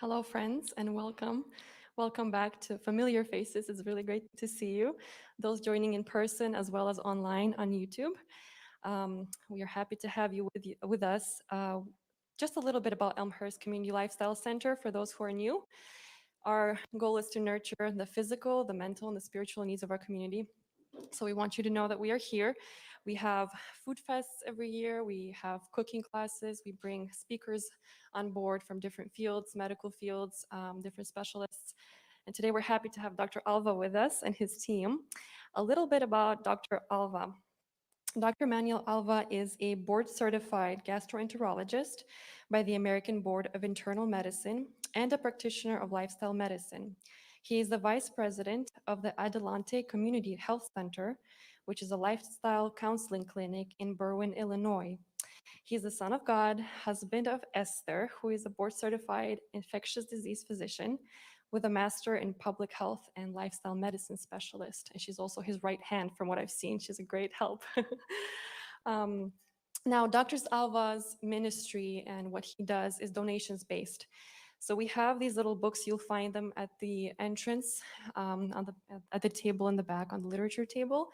Hello, friends, and welcome. Welcome back to Familiar Faces. It's really great to see you, those joining in person as well as online on YouTube. We are happy to have you with us. Just a little bit about Elmhurst Community Lifestyle Center for those who are new. Our goal is to nurture the physical, the mental, and the spiritual needs of our community. So we want you to know that we are here. We have food fests every year. We have cooking classes. We bring speakers on board from different fields, medical fields, different specialists. And today we're happy to have Dr. Alva with us and his team. A little bit about Dr. Alva. Dr. Manuel Alva is a board certified gastroenterologist by the American Board of Internal Medicine and a practitioner of lifestyle medicine. He is the vice president of the Adelante Community Health Center, which is a lifestyle counseling clinic in Berwyn, Illinois. He is the son of God, husband of Esther, who is a board certified infectious disease physician with a master in public health and lifestyle medicine specialist. And she's also his right hand from what I've seen. She's a great help. um, now, Dr. Alva's ministry and what he does is donations based. So we have these little books. You'll find them at the entrance, at the table in the back on the literature table.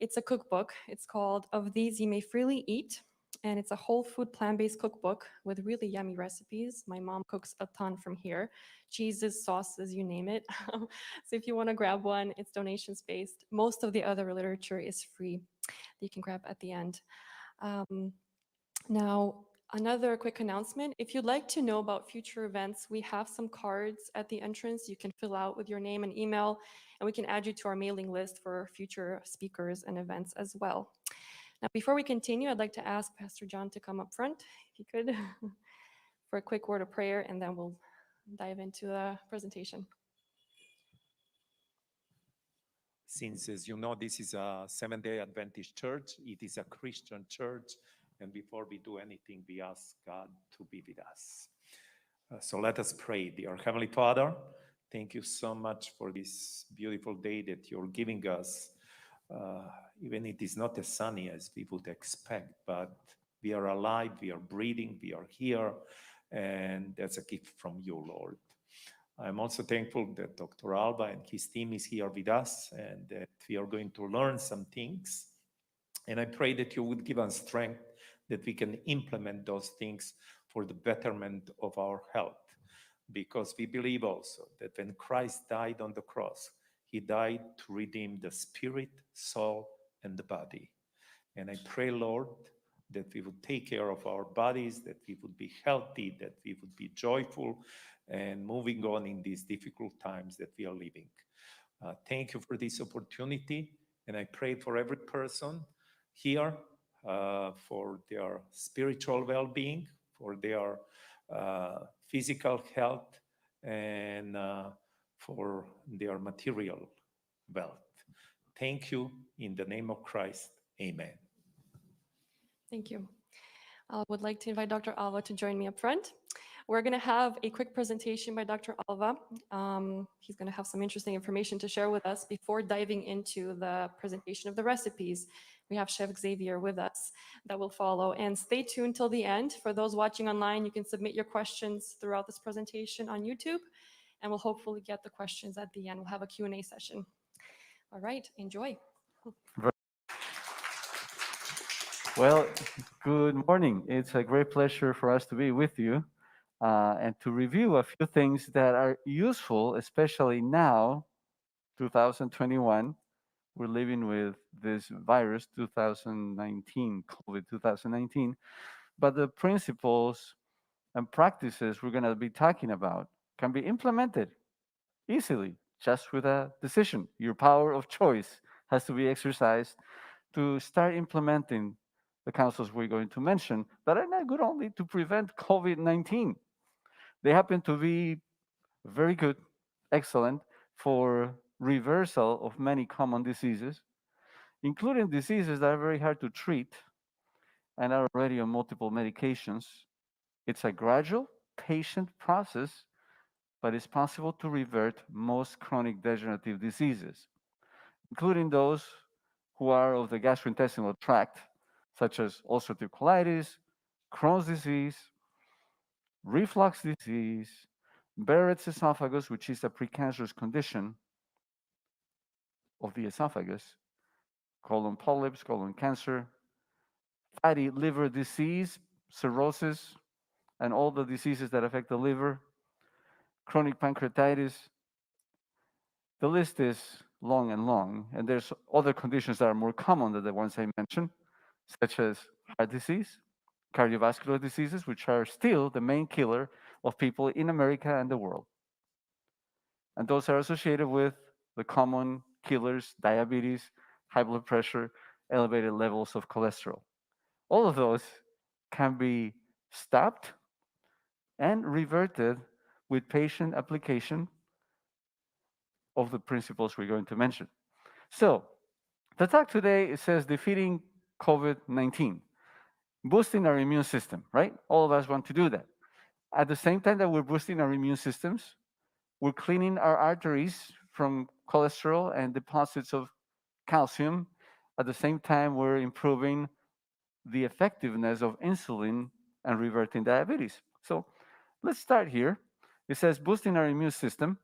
It's a cookbook. It's called Of These You May Freely Eat, and it's a whole food plant-based cookbook with really yummy recipes. My mom cooks a ton from here, cheeses, sauces, you name it. So if you want to grab one, it's donations based. Most of the other literature is free that you can grab at the end. Um, Now, another quick announcement. If you'd like to know about future events, we have some cards at the entrance you can fill out with your name and email, and we can add you to our mailing list for future speakers and events as well. Now, before we continue, I'd like to ask Pastor John to come up front, if he could, for a quick word of prayer, and then we'll dive into the presentation. Since, as you know, this is a Seventh-day Adventist church, it is a Christian church, and before we do anything, we ask God to be with us. So let us pray. Dear Heavenly Father, thank you so much for this beautiful day that you're giving us. Even it is not as sunny as we would expect, but we are alive, we are breathing, we are here, and that's a gift from you, Lord. I'm also thankful that Dr. Alva and his team is here with us and that we are going to learn some things. And I pray that you would give us strength that we can implement those things for the betterment of our health. Because we believe also that when Christ died on the cross, he died to redeem the spirit, soul, and the body. And I pray, Lord, that we would take care of our bodies, that we would be healthy, that we would be joyful, and moving on in these difficult times that we are living. Thank you for this opportunity, and I pray for every person here for their spiritual well-being, for their physical health, and for their material wealth. Thank you. In the name of Christ, amen. Thank you. I would like to invite Dr. Alva to join me up front. We're going to have a quick presentation by Dr. Alva. He's going to have some interesting information to share with us before diving into the presentation of the recipes. We have Chef Xavier with us that will follow. And stay tuned till the end. For those watching online, you can submit your questions throughout this presentation on YouTube, and we'll hopefully get the questions at the end. We'll have a Q&A session. All right, enjoy. Well, good morning. It's a great pleasure for us to be with you and to review a few things that are useful, especially now, 2021. We're living with this virus, 2019, COVID 2019. But the principles and practices we're going to be talking about can be implemented easily, just with a decision. Your power of choice has to be exercised to start implementing the counsels we're going to mention that are not good only to prevent COVID-19. They happen to be very good, excellent for reversal of many common diseases, including diseases that are very hard to treat and are already on multiple medications. It's a gradual, patient process, but it's possible to revert most chronic degenerative diseases, including those who are of the gastrointestinal tract, such as ulcerative colitis, Crohn's disease, reflux disease, Barrett's esophagus, which is a precancerous condition of the esophagus, colon polyps, colon cancer, fatty liver disease, cirrhosis, and all the diseases that affect the liver, chronic pancreatitis. The list is long and long, and there's other conditions that are more common than the ones I mentioned, such as heart disease, cardiovascular diseases, which are still the main killer of people in America and the world. And those are associated with the common killers, diabetes, high blood pressure, elevated levels of cholesterol. All of those can be stopped and reverted with patient application of the principles we're going to mention. So, the talk today it says defeating COVID-19, boosting our immune system, right? All of us want to do that. At the same time that we're boosting our immune systems, we're cleaning our arteries from cholesterol and deposits of calcium. At the same time, we're improving the effectiveness of insulin and reverting diabetes. So let's start here. It says boosting our immune system.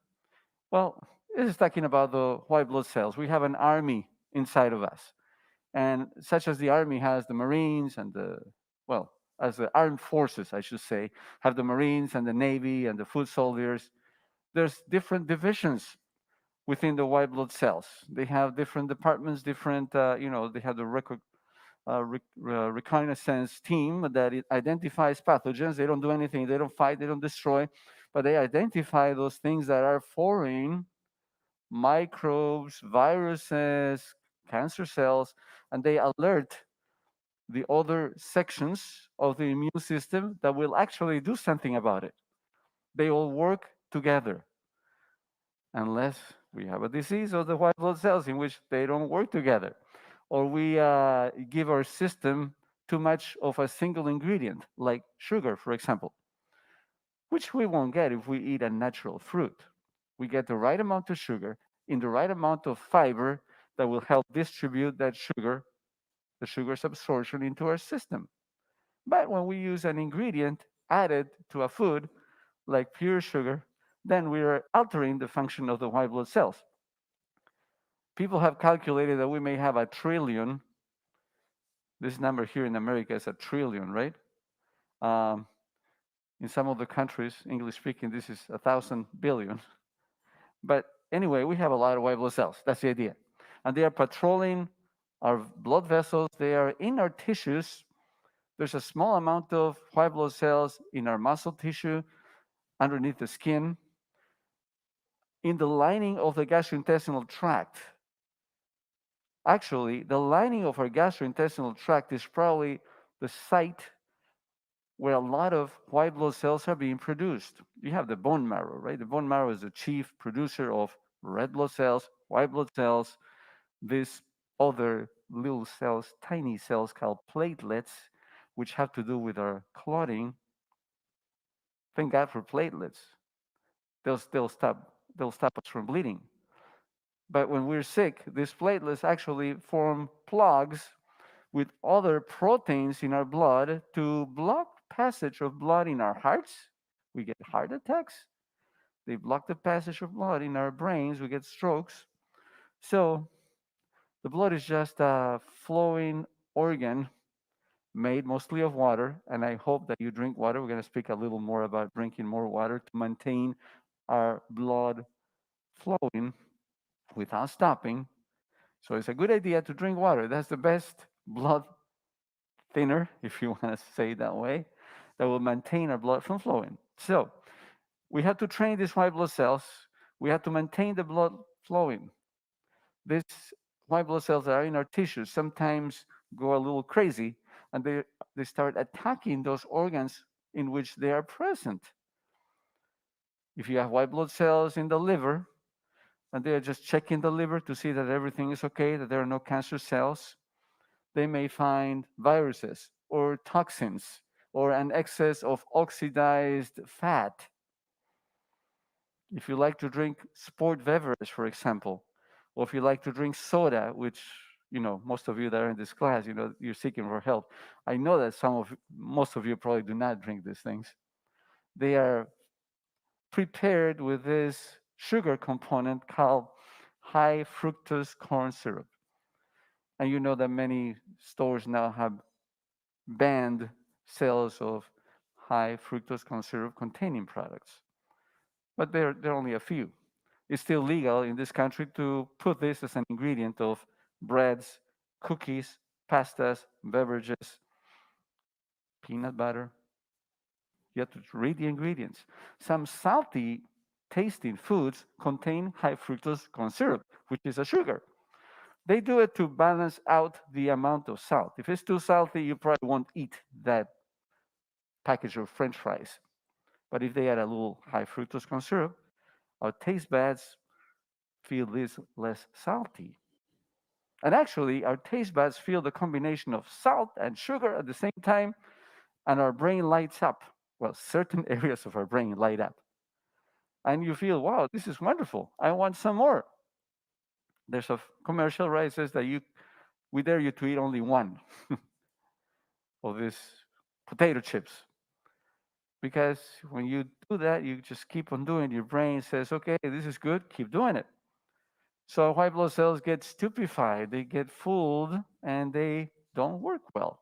Well, this is talking about the white blood cells. We have an army inside of us. And such as the army has the Marines and well, as the armed forces, I should say, have the Marines and the Navy and the foot soldiers. There's different divisions within the white blood cells. They have different departments, different, they have the reconnaissance team that it identifies pathogens. They don't do anything, they don't fight, they don't destroy, but they identify those things that are foreign, microbes, viruses, cancer cells, and they alert the other sections of the immune system that will actually do something about it. They all work together unless we have a disease of the white blood cells in which they don't work together, or we give our system too much of a single ingredient, like sugar, for example, which we won't get if we eat a natural fruit. We get the right amount of sugar in the right amount of fiber that will help distribute that sugar, the sugar's absorption into our system. But when we use an ingredient added to a food, like pure sugar, then we are altering the function of the white blood cells. People have calculated that we may have a trillion. This number here in America is a trillion, right? Um, in some of the countries, English speaking, this is 1,000 billion. But anyway, we have a lot of white blood cells. That's the idea. And they are patrolling our blood vessels. They are in our tissues. There's a small amount of white blood cells in our muscle tissue, underneath the skin, in the lining of the gastrointestinal tract. Actually, the lining of our gastrointestinal tract is probably the site where a lot of white blood cells are being produced. You have the bone marrow, right? The bone marrow is the chief producer of red blood cells, white blood cells, these other little cells, tiny cells called platelets, which have to do with our clotting. Thank God for platelets. They'll stop us from bleeding. But when we're sick, these platelets actually form plugs with other proteins in our blood to block passage of blood in our hearts. We get heart attacks. They block the passage of blood in our brains. We get strokes. So the blood is just a flowing organ made mostly of water. And I hope that you drink water. We're going to speak a little more about drinking more water to maintain our blood flowing without stopping. So it's a good idea to drink water. That's the best blood thinner, if you want to say it that way, that will maintain our blood from flowing. So we have to train these white blood cells. We have to maintain the blood flowing. These white blood cells that are in our tissues sometimes go a little crazy and they start attacking those organs in which they are present. If you have white blood cells in the liver and they are just checking the liver to see that everything is okay, that there are no cancer cells, they may find viruses or toxins or an excess of oxidized fat. If you like to drink sport beverage, for example, or if you like to drink soda, which most of you that are in this class, you're seeking for help. I know that most of you probably do not drink these things. They are prepared with this sugar component called high fructose corn syrup. And you know that many stores now have banned sales of high fructose corn syrup containing products, but there are only a few. It's still legal in this country to put this as an ingredient of breads, cookies, pastas, beverages, peanut butter. You have to read the ingredients. Some salty tasting foods contain high fructose corn syrup, which is a sugar. They do it to balance out the amount of salt. If it's too salty, you probably won't eat that package of French fries. But if they add a little high fructose corn syrup, our taste buds feel this less salty. And actually, our taste buds feel the combination of salt and sugar at the same time, and our brain lights up. Well, certain areas of our brain light up. And you feel, wow, this is wonderful. I want some more. There's a commercial, right? It says that we dare you to eat only one of these potato chips. Because when you do that, you just keep on doing it. Your brain says, okay, this is good, keep doing it. So white blood cells get stupefied, they get fooled, and they don't work well.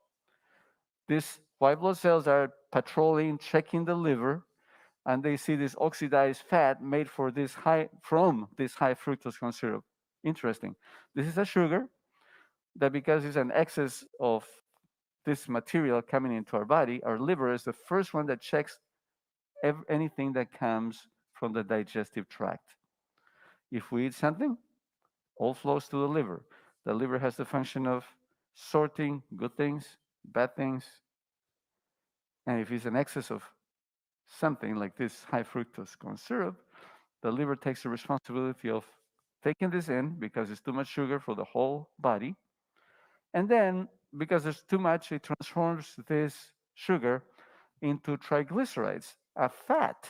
These white blood cells are patrolling, checking the liver, and they see this oxidized fat made from this high fructose corn syrup. Interesting. This is a sugar that, because it's an excess of this material coming into our body, our liver is the first one that checks anything that comes from the digestive tract. If we eat something, all flows to the liver. The liver has the function of sorting good things, bad things, and if it's an excess of something like this high fructose corn syrup, the liver takes the responsibility of taking this in because it's too much sugar for the whole body. And then, because there's too much, it transforms this sugar into triglycerides, a fat.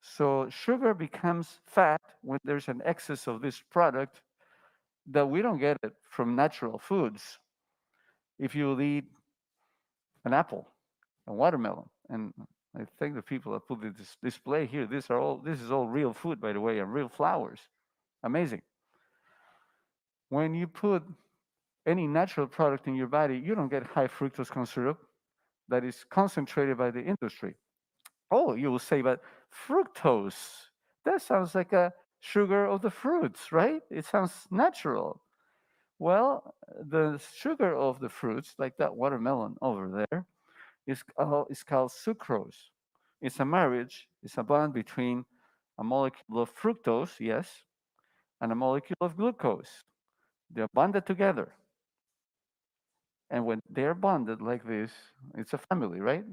So sugar becomes fat when there's an excess of this product that we don't get it from natural foods. If you eat an apple, a watermelon, and I think the people that put this display here, this is all real food, by the way, and real flowers. Amazing. When you put any natural product in your body, you don't get high fructose corn syrup that is concentrated by the industry. Oh, you will say, but fructose, that sounds like a sugar of the fruits, right? It sounds natural. Well, the sugar of the fruits, like that watermelon over there, is called sucrose. It's a marriage, it's a bond between a molecule of fructose, yes, and a molecule of glucose. They're bonded together. And when they're bonded like this, it's a family, right?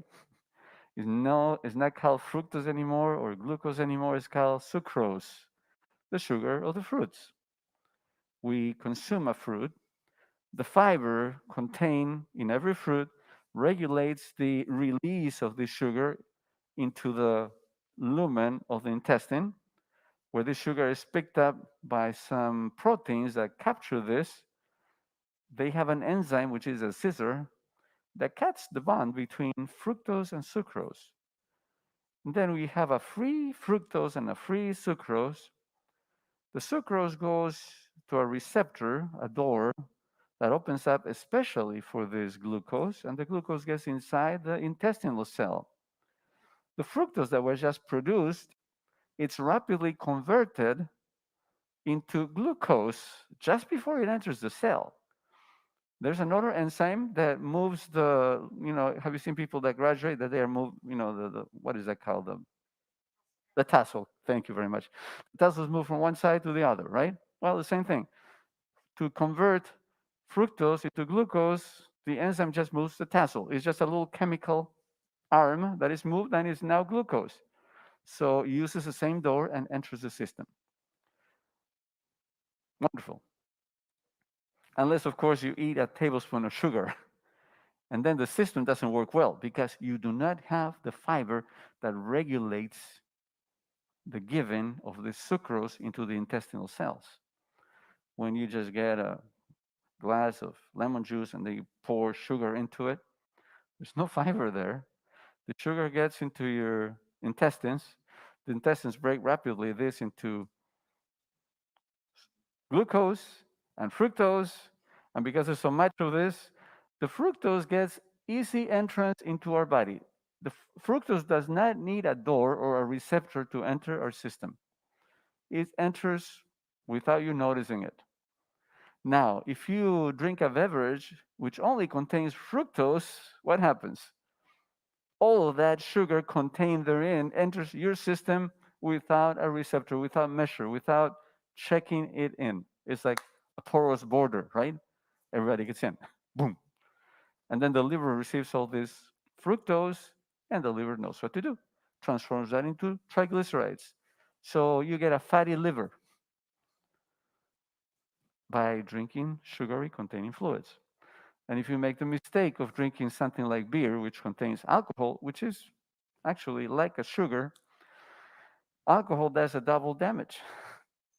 It's not called fructose anymore or glucose anymore, it's called sucrose, the sugar of the fruits. We consume a fruit, the fiber contained in every fruit regulates the release of this sugar into the lumen of the intestine, where this sugar is picked up by some proteins that capture this. They have an enzyme, which is a scissor, that cuts the bond between fructose and sucrose. And then we have a free fructose and a free sucrose. The sucrose goes to a receptor, a door, that opens up especially for this glucose, and the glucose gets inside the intestinal cell. The fructose that was just produced, it's rapidly converted into glucose just before it enters the cell. There's another enzyme that moves have you seen people that graduate that they are moved, what is that called? The tassel. Thank you very much. The tassels move from one side to the other, right? Well, the same thing. To convert fructose into glucose, the enzyme just moves the tassel. It's just a little chemical arm that is moved and is now glucose. So it uses the same door and enters the system. Wonderful. Unless, of course, you eat a tablespoon of sugar. And then the system doesn't work well because you do not have the fiber that regulates the giving of the sucrose into the intestinal cells. When you just get a glass of lemon juice and they pour sugar into it, there's no fiber there. The sugar gets into your intestines. The intestines break rapidly this into glucose and fructose. And because there's so much of this, the fructose gets easy entrance into our body. The fructose does not need a door or a receptor to enter our system. It enters without you noticing it. Now, if you drink a beverage which only contains fructose, what happens? All of that sugar contained therein enters your system without a receptor, without measure, without checking it in. It's like a porous border, right? Everybody gets in. Boom. And then the liver receives all this fructose, and the liver knows what to do. Transforms that into triglycerides. So you get a fatty liver by drinking sugary containing fluids. And if you make the mistake of drinking something like beer, which contains alcohol, which is actually like a sugar, alcohol does a double damage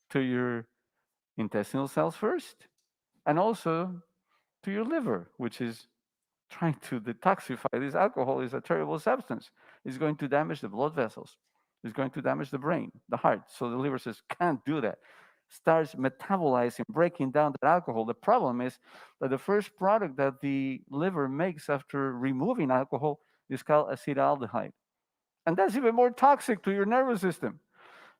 to your intestinal cells first, and also to your liver, which is trying to detoxify. This alcohol is a terrible substance. It's going to damage the blood vessels. It's going to damage the brain, the heart. So the liver says, can't do that. Starts metabolizing, breaking down that alcohol. The problem is that the first product that the liver makes after removing alcohol is called acetaldehyde. And that's even more toxic to your nervous system.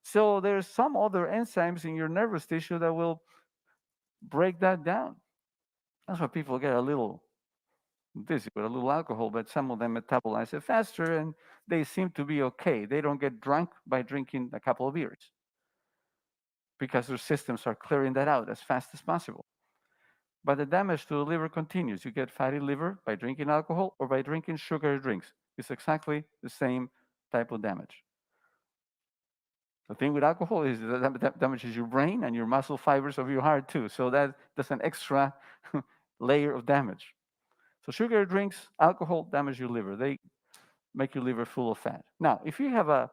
So there's some other enzymes in your nervous tissue that will break that down. That's why people get a little dizzy with a little alcohol, but some of them metabolize it faster and they seem to be okay. They don't get drunk by drinking a couple of beers because their systems are clearing that out as fast as possible. But the damage to the liver continues. You get fatty liver by drinking alcohol or by drinking sugary drinks. It's exactly the same type of damage. The thing with alcohol is that damages your brain and your muscle fibers of your heart too. So that's an extra layer of damage. So sugary drinks, alcohol damage your liver. They make your liver full of fat. Now, if you have a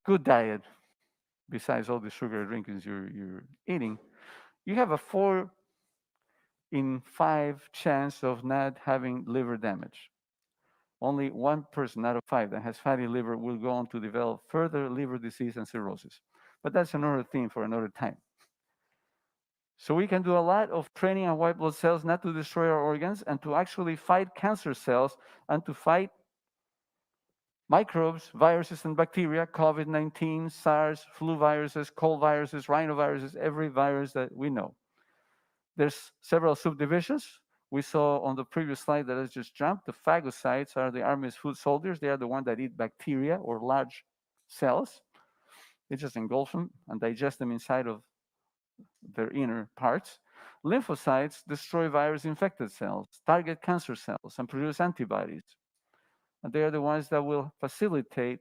good diet, besides all the sugar drinkings you're eating, you have a 4 in 5 chance of not having liver damage. Only 1 person out of 5 that has fatty liver will go on to develop further liver disease and cirrhosis. But that's another theme for another time. So we can do a lot of training on white blood cells not to destroy our organs and to actually fight cancer cells and to fight microbes, viruses, and bacteria, COVID-19, SARS, flu viruses, cold viruses, rhinoviruses, every virus that we know. There's several subdivisions. We saw on the previous slide that I just jumped, the phagocytes are the army's foot soldiers. They are the ones that eat bacteria or large cells. They just engulf them and digest them inside of their inner parts. Lymphocytes destroy virus-infected cells, target cancer cells, and produce antibodies. And they are the ones that will facilitate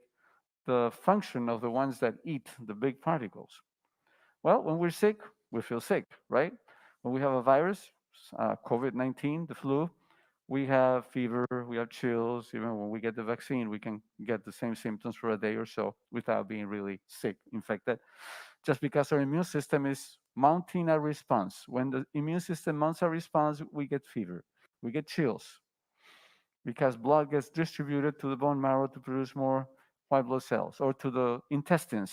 the function of the ones that eat the big particles. Well, when we're sick, we feel sick, right? When we have a virus, COVID-19, the flu, we have fever, we have chills. Even when we get the vaccine, we can get the same symptoms for a day or so without being really sick, infected, just because our immune system is mounting a response. When the immune system mounts a response, we get fever, we get chills, because blood gets distributed to the bone marrow to produce more white blood cells, or to the intestines.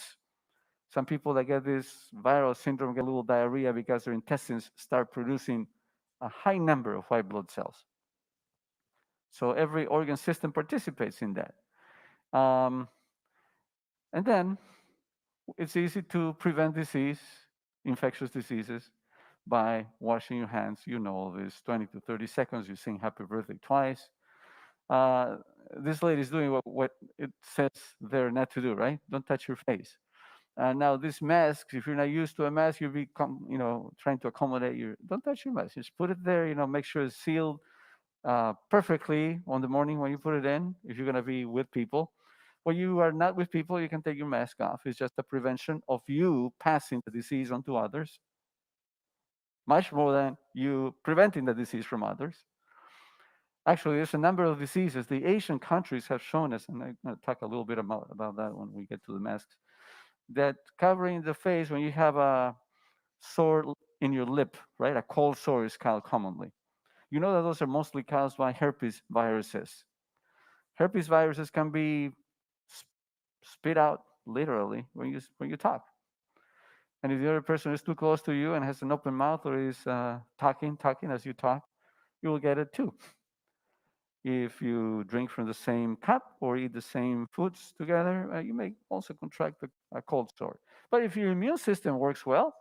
Some people that get this viral syndrome get a little diarrhea because their intestines start producing a high number of white blood cells. So every organ system participates in that. And then it's easy to prevent disease, infectious diseases, by washing your hands. You know all this, 20 to 30 seconds, you sing happy birthday twice. This lady is doing what it says there not to do, right? Don't touch your face. Now this mask, if you're not used to a mask, you'll be, trying to accommodate your. Don't touch your mask. Just put it there. Make sure it's sealed perfectly on the morning when you put it in. If you're gonna be with people, when you are not with people, you can take your mask off. It's just a prevention of you passing the disease on to others, much more than you preventing the disease from others. Actually, there's a number of diseases the Asian countries have shown us, and I'm going to talk a little bit about that when we get to the masks, that covering the face when you have a sore in your lip, right? A cold sore is called commonly. You know that those are mostly caused by herpes viruses. Herpes viruses can be spit out literally when you talk. And if the other person is too close to you and has an open mouth or is talking as you talk, you will get it too. If you drink from the same cup or eat the same foods together, you may also contract a cold sore. But if your immune system works well,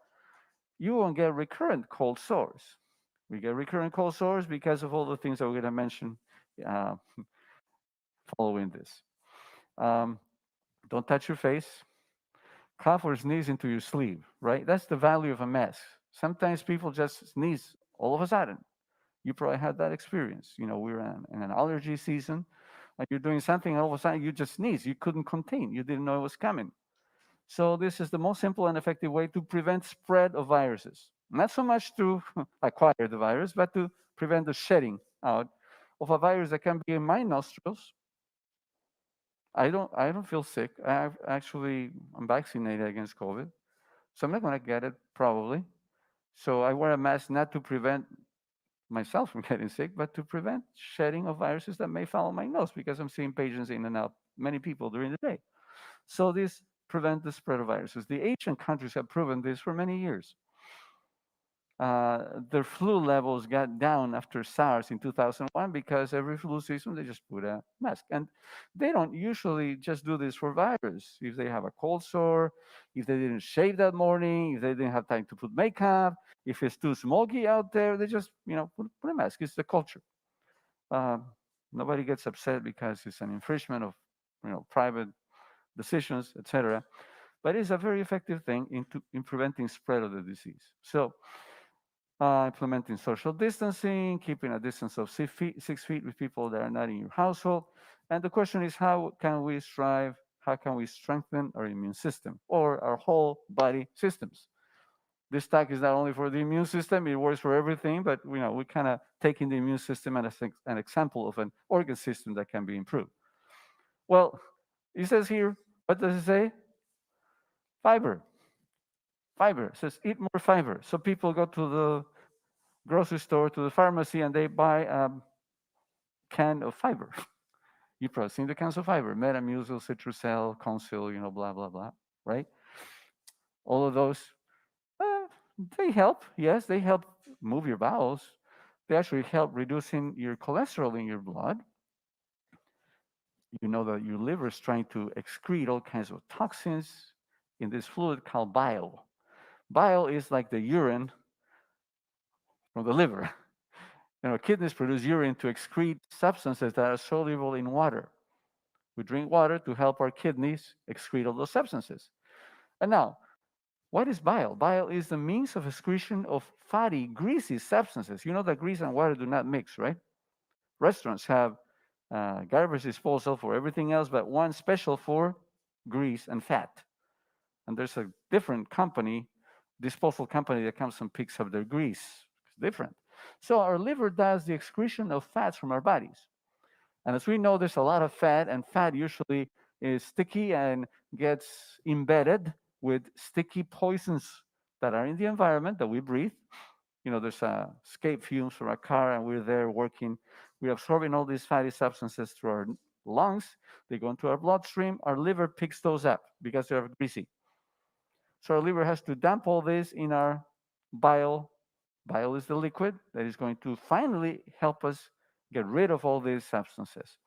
you won't get recurrent cold sores. We get recurrent cold sores because of all the things that we're going to mention uh, following this. Um, don't touch your face. Cough or sneeze into your sleeve, right? That's the value of a mask. Sometimes people just sneeze all of a sudden. You probably had that experience. We're in an allergy season, and you're doing something, and all of a sudden you just sneeze. You couldn't contain. You didn't know it was coming. So this is the most simple and effective way to prevent spread of viruses. Not so much to acquire the virus, but to prevent the shedding out of a virus that can be in my nostrils. I don't feel sick. I'm vaccinated against COVID, so I'm not going to get it probably. So I wear a mask not to prevent myself from getting sick, but to prevent shedding of viruses that may fall on my nose because I'm seeing patients in and out, many people during the day. So this prevent the spread of viruses. The Asian countries have proven this for many years. Their flu levels got down after SARS in 2001 because every flu season they just put a mask. And they don't usually just do this for virus. If they have a cold sore, if they didn't shave that morning, if they didn't have time to put makeup, if it's too smoky out there, they just, put a mask. It's the culture. Uh, Nobody gets upset because it's an infringement of, private decisions, etc. But it's a very effective thing in preventing spread of the disease. So implementing social distancing, keeping a distance of 6 feet with people that are not in your household. And the question is, how can we strengthen our immune system or our whole body systems? This talk is not only for the immune system, it works for everything, but we kind of taking the immune system as an example of an organ system that can be improved. Well, it says here, what does it say? Fiber. Fiber. It says eat more fiber. So people go to the grocery store, to the pharmacy, and they buy a can of fiber. You've probably seen the cans of fiber: Metamucil, Citrusel, Consul, blah blah blah, right? All of those, uh, they help. Yes, they help move your bowels. They actually help reducing your cholesterol in your blood. You know that your liver is trying to excrete all kinds of toxins in this fluid called bile. Bile is like the urine from the liver. Kidneys produce urine to excrete substances that are soluble in water. We drink water to help our kidneys excrete all those substances. And now, what is bile? Bile is the means of excretion of fatty, greasy substances. You know that grease and water do not mix, right? Restaurants have garbage disposal for everything else, but one special for grease and fat. And there's a different company, disposal company, that comes and picks up their grease. It's different. So our liver does the excretion of fats from our bodies. And as we know, there's a lot of fat, and fat usually is sticky and gets embedded with sticky poisons that are in the environment that we breathe. There's escape fumes from a car, and we're there working. We're absorbing all these fatty substances through our lungs. They go into our bloodstream. Our liver picks those up because they're greasy. So our liver has to dump all this in our bile. Bile is the liquid that is going to finally help us get rid of all these substances.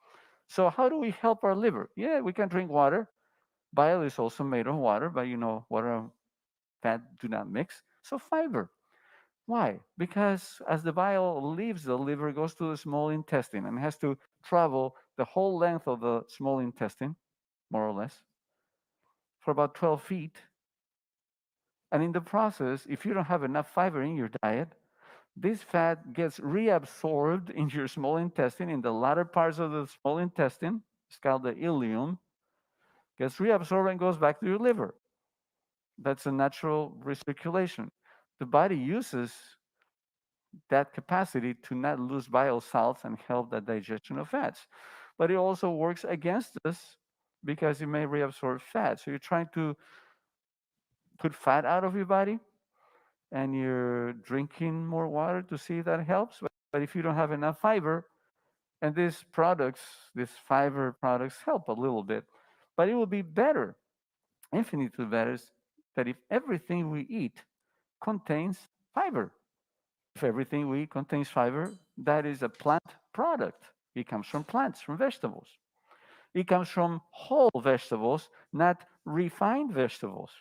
So how do we help our liver? Yeah, we can drink water. Bile is also made of water, but water and fat do not mix. So fiber. Why? Because as the bile leaves the liver, it goes to the small intestine and has to travel the whole length of the small intestine, more or less, for about 12 feet. And in the process, if you don't have enough fiber in your diet, this fat gets reabsorbed in your small intestine, in the latter parts of the small intestine. It's called the ileum. Gets reabsorbed and goes back to your liver. That's a natural recirculation. The body uses that capacity to not lose bile salts and help the digestion of fats. But it also works against us because it may reabsorb fat. So you're trying to put fat out of your body, and you're drinking more water to see if that helps. But if you don't have enough fiber, and these fiber products help a little bit, But it will be better, infinitely better, that if everything we eat contains fiber. If everything we eat contains fiber, that is a plant product. It comes from plants, from vegetables. It comes from whole vegetables, not refined vegetables.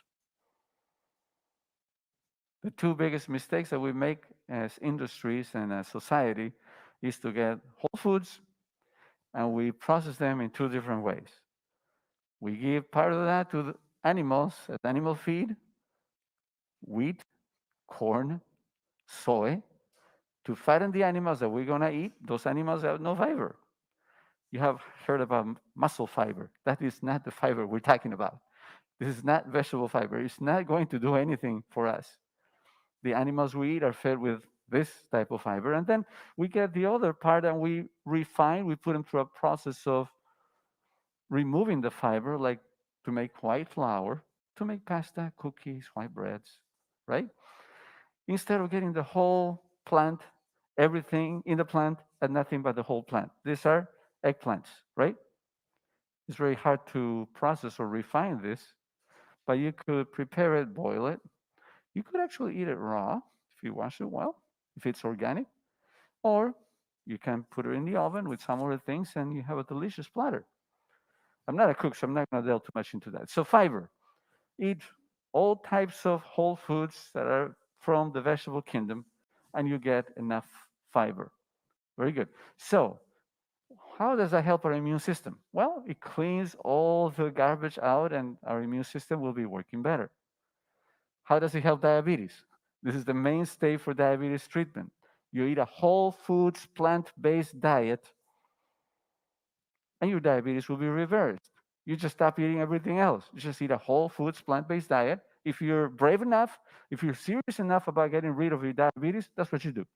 The two biggest mistakes that we make as industries and as society is to get whole foods and we process them in two different ways. We give part of that to the animals as animal feed, wheat, corn, soy, to fatten the animals that we're going to eat. Those animals have no fiber. You have heard about muscle fiber. That is not the fiber we're talking about. This is not vegetable fiber. It's not going to do anything for us. The animals we eat are fed with this type of fiber. And then we get the other part and we refine, we put them through a process of removing the fiber, like to make white flour, to make pasta, cookies, white breads, right? Instead of getting the whole plant, everything in the plant, and nothing but the whole plant. These are eggplants, right? It's very hard to process or refine this, but you could prepare it, boil it. You could actually eat it raw if you wash it well, if it's organic, or you can put it in the oven with some other things and you have a delicious platter. I'm not a cook, so I'm not going to delve too much into that. So, fiber. Eat all types of whole foods that are from the vegetable kingdom, and you get enough fiber. Very good. So, how does that help our immune system? Well, it cleans all the garbage out, and our immune system will be working better. How does it help diabetes? This is the mainstay for diabetes treatment. You eat a whole foods, plant based diet, and your diabetes will be reversed. You just stop eating everything else. You just eat a whole foods, plant based diet. If you're brave enough, if you're serious enough about getting rid of your diabetes, that's what you do.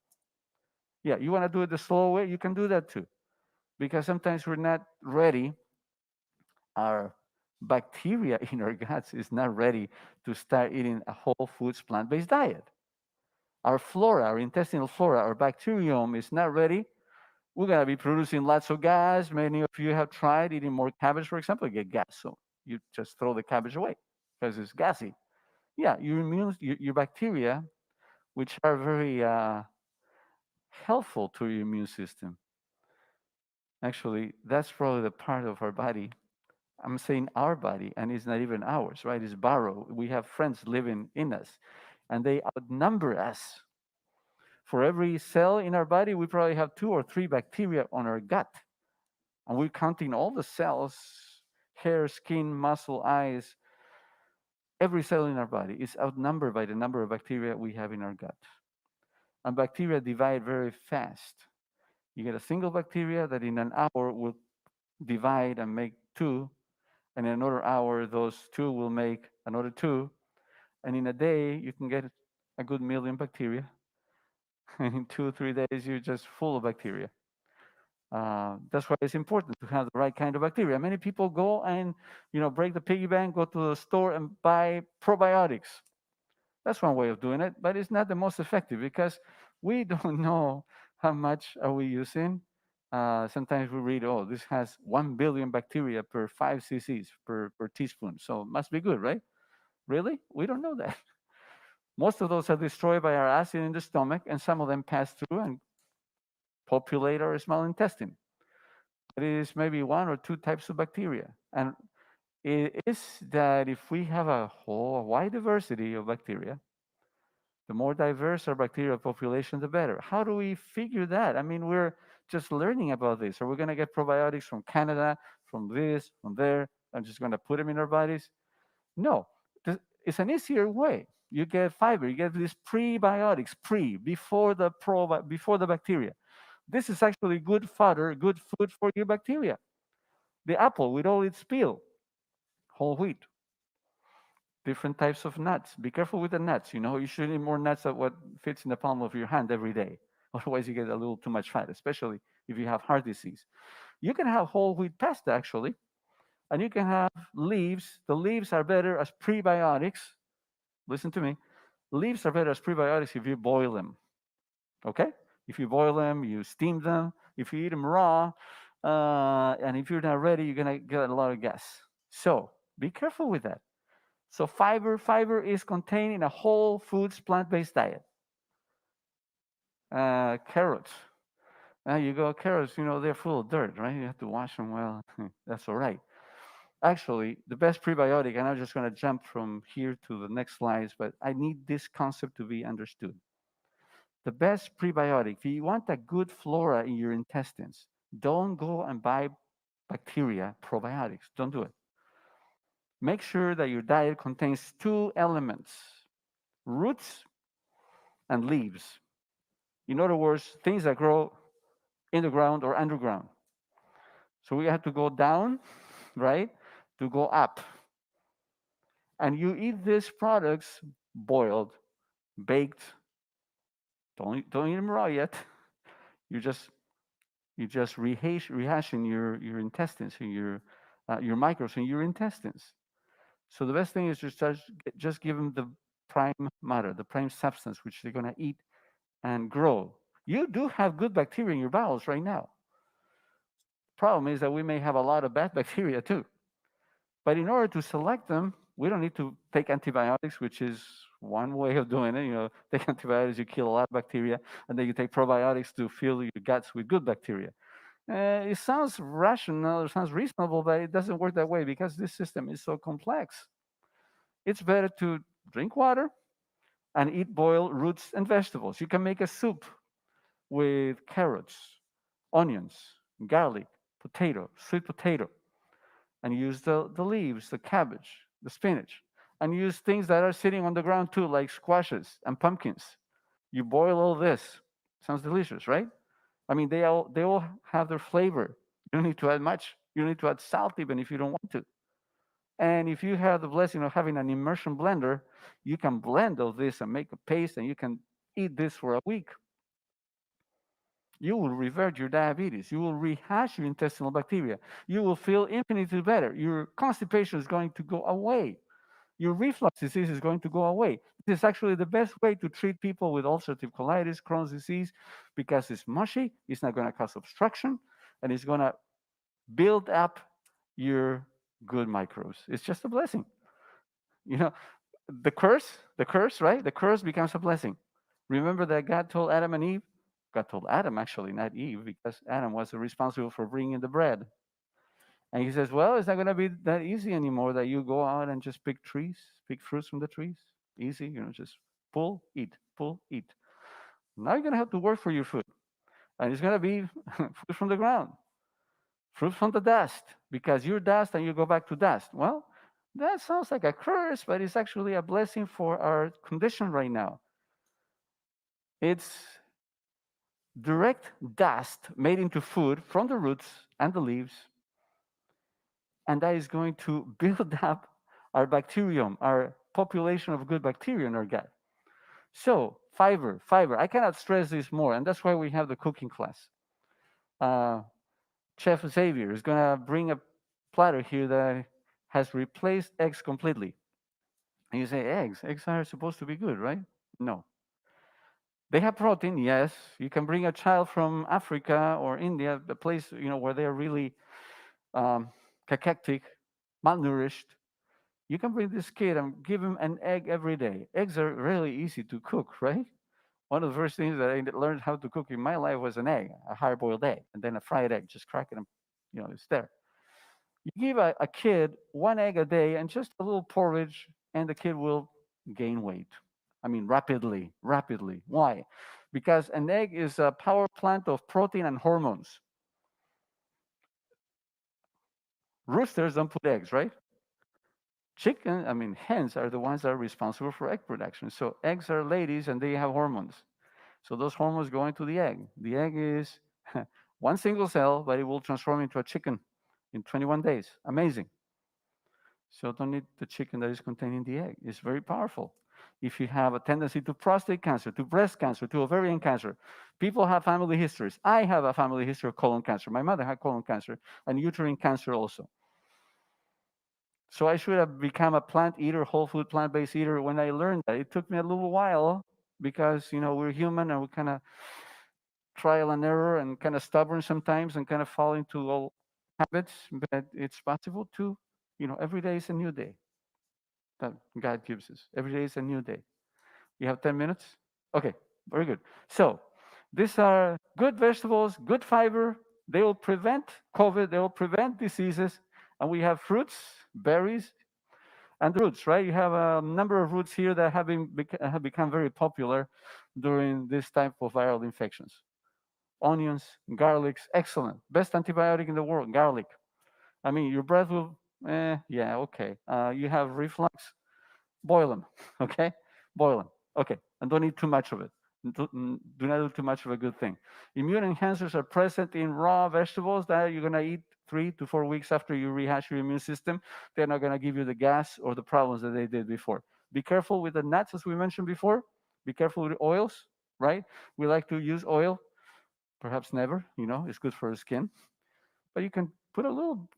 Yeah, you want to do it the slow way, you can do that too. Because sometimes we're not ready. Our bacteria in our guts is not ready to start eating a whole foods, plant based diet. Our flora, our intestinal flora, our bacteriome is not ready. We're going to be producing lots of gas. Many of you have tried eating more cabbage, for example, you get gas. So you just throw the cabbage away because it's gassy. Yeah, your bacteria, which are very helpful to your immune system. Actually, that's probably the part of our body. I'm saying our body, and it's not even ours, right? It's borrowed. We have friends living in us, and they outnumber us. For every cell in our body, we probably have 2 or 3 bacteria on our gut. And we're counting all the cells, hair, skin, muscle, eyes. Every cell in our body is outnumbered by the number of bacteria we have in our gut. And bacteria divide very fast. You get a single bacteria that in an hour will divide and make 2. And in another hour, those 2 will make another 2. And in a day, you can get a good million bacteria. And in 2 or 3 days, you're just full of bacteria. That's why it's important to have the right kind of bacteria. Many people go and break the piggy bank, go to the store and buy probiotics. That's one way of doing it, but it's not the most effective because we don't know how much are we using. Sometimes we read, oh, this has 1 billion bacteria per 5 cc's per teaspoon, so it must be good, right? Really? We don't know that. Most of those are destroyed by our acid in the stomach, and some of them pass through and populate our small intestine. It is maybe 1 or 2 types of bacteria. And it is that if we have a wide diversity of bacteria, the more diverse our bacterial population, the better. How do we figure that? I mean, we're just learning about this. Are we going to get probiotics from Canada, from this, from there? I'm just going to put them in our bodies? No, it's an easier way. You get fiber, you get these prebiotics, before the bacteria. This is actually good fodder, good food for your bacteria. The apple with all its peel, whole wheat, different types of nuts. Be careful with the nuts. You should eat more nuts than what fits in the palm of your hand every day. Otherwise, you get a little too much fat, especially if you have heart disease. You can have whole wheat pasta, actually, and you can have leaves. The leaves are better as prebiotics. Listen to me. Leaves are better as prebiotics if you boil them. Okay? If you boil them, you steam them. If you eat them raw, and if you're not ready, you're going to get a lot of gas. So be careful with that. So fiber is contained in a whole foods plant-based diet. Carrots. You go, carrots, they're full of dirt, right? You have to wash them well. That's all right. Actually, the best prebiotic, and I'm just going to jump from here to the next slides, but I need this concept to be understood. The best prebiotic, if you want a good flora in your intestines, don't go and buy bacteria probiotics. Don't do it. Make sure that your diet contains two elements: roots and leaves. In other words, things that grow in the ground or underground. So we have to go down, right, to go up. And you eat these products boiled, baked. Don't eat them raw yet. You just rehashing your intestines and your microbes in your intestines. So the best thing is just give them the prime matter, the prime substance, which they're gonna eat and grow. You do have good bacteria in your bowels right now. Problem is that we may have a lot of bad bacteria too. But in order to select them, we don't need to take antibiotics, which is one way of doing it. Take antibiotics, you kill a lot of bacteria, and then you take probiotics to fill your guts with good bacteria. It sounds rational, it sounds reasonable, but it doesn't work that way because this system is so complex. It's better to drink water and eat boiled roots and vegetables. You can make a soup with carrots, onions, garlic, potato, sweet potato, and use the leaves, the cabbage, the spinach, and use things that are sitting on the ground too, like squashes and pumpkins. You boil all this. Sounds delicious, right? I mean, they all have their flavor. You don't need to add much. You don't need to add salt even if you don't want to. And if you have the blessing of having an immersion blender, you can blend all this and make a paste, and you can eat this for a week. You will revert your diabetes. You will rehash your intestinal bacteria. You will feel infinitely better. Your constipation is going to go away. Your reflux disease is going to go away. This is actually the best way to treat people with ulcerative colitis, Crohn's disease, because it's mushy, it's not going to cause obstruction, and it's going to build up your good microbes. It's just a blessing. You know, the curse, right? The curse becomes a blessing. Remember that God told Adam and Eve? God told Adam, actually, not Eve, because Adam was responsible for bringing the bread. And he says, well, it's not going to be that easy anymore that you go out and just pick fruits from the trees. Easy, just pull, eat, pull, eat. Now you're going to have to work for your food. And it's going to be food from the ground, fruit from the dust, because you're dust and you go back to dust. Well, that sounds like a curse, but it's actually a blessing for our condition right now. It's direct dust made into food from the roots and the leaves, and that is going to build up our bacterium, our population of good bacteria in our gut. So fiber. I cannot stress this more, and that's why we have the cooking class. Chef Xavier is going to bring a platter here that has replaced eggs completely. And you say, eggs are supposed to be good, right? No. They have protein, yes. You can bring a child from Africa or India, a place where they're really cachectic, malnourished. You can bring this kid and give him an egg every day. Eggs are really easy to cook, right? One of the first things that I learned how to cook in my life was an egg, a hard-boiled egg, and then a fried egg. Just crack it, and it's there. You give a kid one egg a day and just a little porridge, and the kid will gain weight. I mean, rapidly. Why? Because an egg is a power plant of protein and hormones. Roosters don't put eggs, right? Hens are the ones that are responsible for egg production. So eggs are ladies and they have hormones. So those hormones go into the egg. The egg is one single cell, but it will transform into a chicken in 21 days. Amazing. So don't eat the chicken that is contained in the egg. It's very powerful. If you have a tendency to prostate cancer, to breast cancer, to ovarian cancer, people have family histories. I have a family history of colon cancer. My mother had colon cancer and uterine cancer also. So I should have become a plant eater, whole food, plant-based eater when I learned that. It took me a little while because, we're human and we kind of trial and error and kind of stubborn sometimes and kind of fall into old habits, but it's possible to Every day is a new day that God gives us. Every day is a new day. You have 10 minutes? Okay, very good. So these are good vegetables, good fiber. They will prevent COVID, they will prevent diseases. And we have fruits, berries, and the roots, right? You have a number of roots here that have become very popular during this type of viral infections. Onions, garlics, excellent. Best antibiotic in the world, garlic. I mean, your breath will, yeah, okay. You have reflux, boil them, okay? Boil them, okay. And don't eat too much of it. Do not do too much of a good thing. Immune enhancers are present in raw vegetables that you're gonna eat 3 to 4 weeks after you rehash your immune system. They're not gonna give you the gas or the problems that they did before. Be careful with the nuts, as we mentioned before. Be careful with oils, right? We like to use oil, perhaps never, it's good for the skin. But you can put a little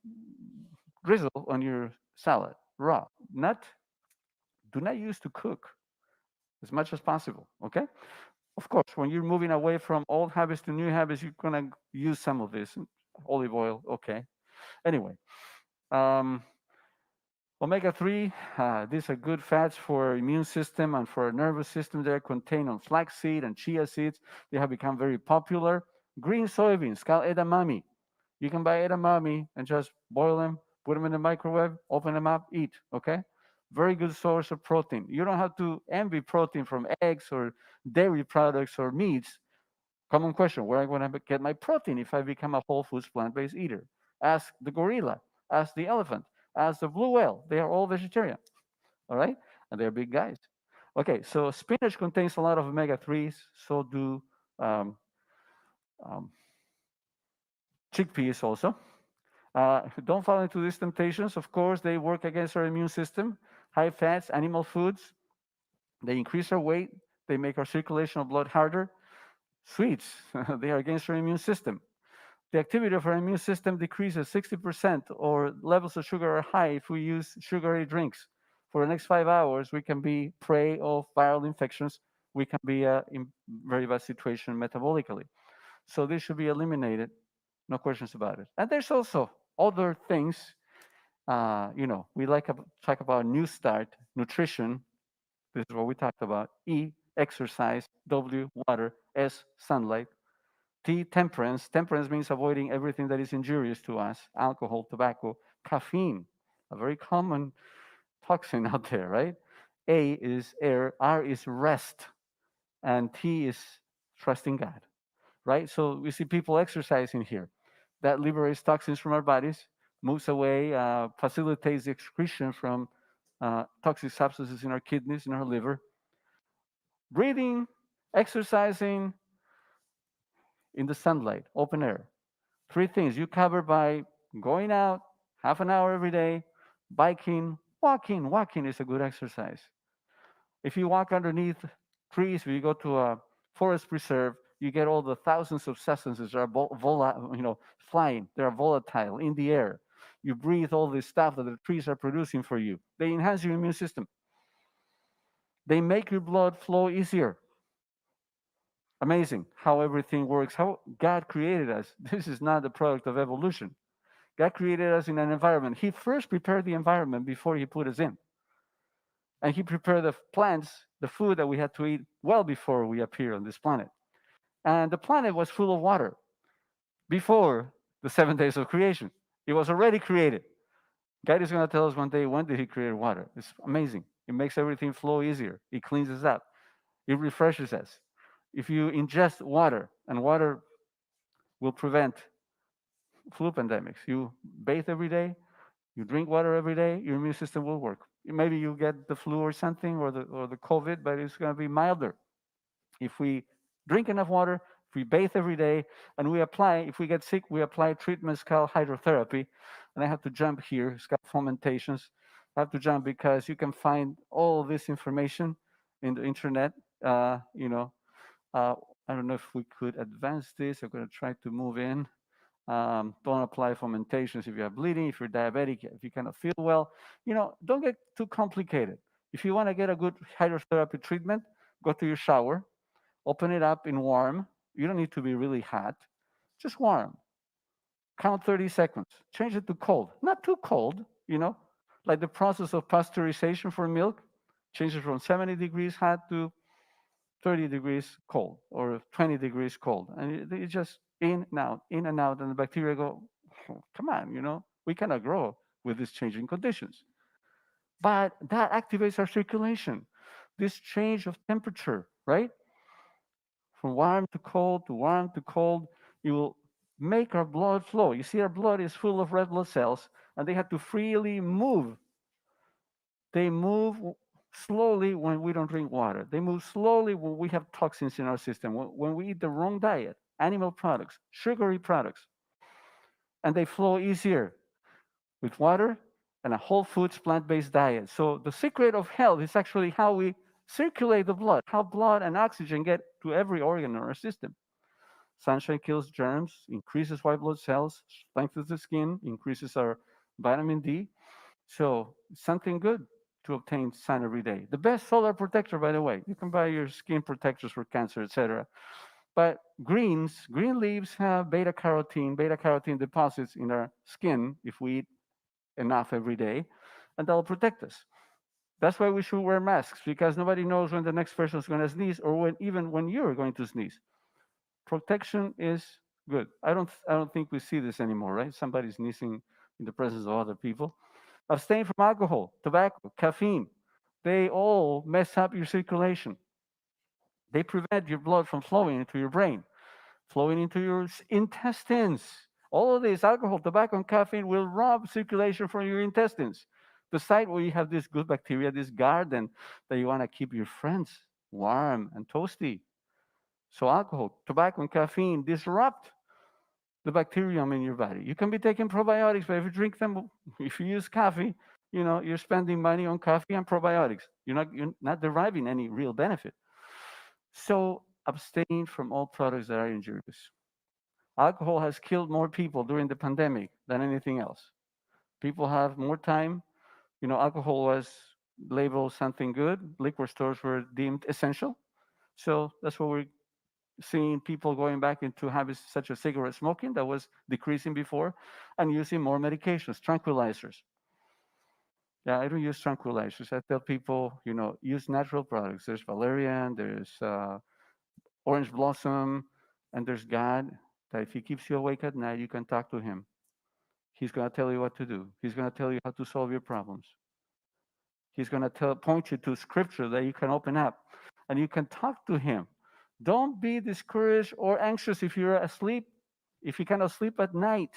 drizzle on your salad, raw. Do not use to cook as much as possible, okay? Of course, when you're moving away from old habits to new habits, you're gonna use some of this. Olive oil, okay. Anyway, um, omega-3, these are good fats for immune system and for nervous system. They're contained on flaxseed and chia seeds. They have become very popular. Green soybeans called edamame. You can buy edamame and just boil them, put them in the microwave, open them up, eat, okay? Very good source of protein. You don't have to envy protein from eggs or dairy products or meats. Common question, where am I going to get my protein if I become a whole foods plant-based eater? Ask the gorilla, ask the elephant, ask the blue whale. They are all vegetarian, all right? And they're big guys. Okay, so spinach contains a lot of omega-3s, so do um, um, chickpeas also. Don't fall into these temptations. Of course, they work against our immune system. High fats, animal foods, they increase our weight. They make our circulation of blood harder. Sweets, they are against our immune system. The activity of our immune system decreases 60%, or levels of sugar are high if we use sugary drinks. For the next 5 hours, we can be prey of viral infections. We can be in very bad situation metabolically. So this should be eliminated, no questions about it. And there's also other things, we like to talk about New Start, nutrition. This is what we talked about. E, exercise. W, water. S, sunlight. T, temperance. Temperance means avoiding everything that is injurious to us: alcohol, tobacco, caffeine, a very common toxin out there, right? A is air, R is rest, and T is trusting God, right? So we see people exercising here. That liberates toxins from our bodies, moves away, facilitates the excretion from toxic substances in our kidneys, in our liver. Breathing, exercising in the sunlight, open air. Three things you cover by going out half an hour every day, biking, walking. Walking is a good exercise. If you walk underneath trees, if you go to a forest preserve, you get all the thousands of substances that are flying. They are volatile in the air. You breathe all this stuff that the trees are producing for you. They enhance your immune system. They make your blood flow easier. Amazing how everything works, how God created us. This is not the product of evolution. God created us in an environment. He first prepared the environment before he put us in. And he prepared the plants, the food that we had to eat well before we appeared on this planet. And the planet was full of water before the 7 days of creation. It was already created. God is going to tell us one day, when did he create water? It's amazing. It makes everything flow easier. It cleans us up. It refreshes us. If you ingest water, and water will prevent flu pandemics, you bathe every day, you drink water every day, your immune system will work. Maybe you get the flu or something, or the COVID, but it's going to be milder. If we drink enough water, if we bathe every day, and if we get sick, we apply treatments called hydrotherapy. And I have to jump here, it's got fomentations. I have to jump because you can find all this information in the internet. I don't know if we could advance this. I'm going to try to move in. Don't apply fomentations if you have bleeding, if you're diabetic, if you cannot feel well. Don't get too complicated. If you want to get a good hydrotherapy treatment, go to your shower, open it up in warm. You don't need to be really hot, just warm. Count 30 seconds. Change it to cold. Not too cold, Like the process of pasteurization for milk changes from 70 degrees hot to 30 degrees cold or 20 degrees cold. And it's just in and out. And the bacteria go, "Oh, come on, we cannot grow with these changing conditions." But that activates our circulation. This change of temperature, right? From warm to cold to warm to cold, it will make our blood flow. You see, our blood is full of red blood cells, and they have to freely move. They move slowly when we don't drink water. They move slowly when we have toxins in our system, when we eat the wrong diet, animal products, sugary products, and they flow easier with water and a whole foods plant-based diet. So the secret of health is actually how we circulate the blood, how blood and oxygen get to every organ in our system. Sunshine kills germs, increases white blood cells, strengthens the skin, increases our vitamin D. So something good to obtain sun every day. The best solar protector, by the way. You can buy your skin protectors for cancer, etc. But green leaves have beta carotene. Beta carotene deposits in our skin if we eat enough every day, and that'll protect us. That's why we should wear masks, because nobody knows when the next person is going to sneeze, or even when you're going to sneeze. Protection is good. I don't think we see this anymore, right? Somebody sneezing in the presence of other people. Abstain from alcohol, tobacco, caffeine. They all mess up your circulation. They prevent your blood from flowing into your brain, flowing into your intestines. All of this, alcohol, tobacco, and caffeine, will rob circulation from your intestines. The site where you have this good bacteria, this garden that you want to keep your friends warm and toasty. So alcohol, tobacco, and caffeine disrupt the bacterium in your body. You can be taking probiotics, but if you drink them, if you use coffee, you're spending money on coffee and probiotics. You're not deriving any real benefit. So abstain from all products that are injurious. Alcohol has killed more people during the pandemic than anything else. People have more time. Alcohol was labeled something good. Liquor stores were deemed essential. So that's what we're seeing, people going back into habits such as cigarette smoking that was decreasing before, and using more medications, tranquilizers. Yeah, I don't use tranquilizers. I tell people, use natural products. There's valerian, there's orange blossom, and there's God, that if he keeps you awake at night, you can talk to him. He's going to tell you what to do. He's going to tell you how to solve your problems. He's going to point you to scripture that you can open up and you can talk to him. Don't be discouraged or anxious if you're asleep, if you cannot sleep at night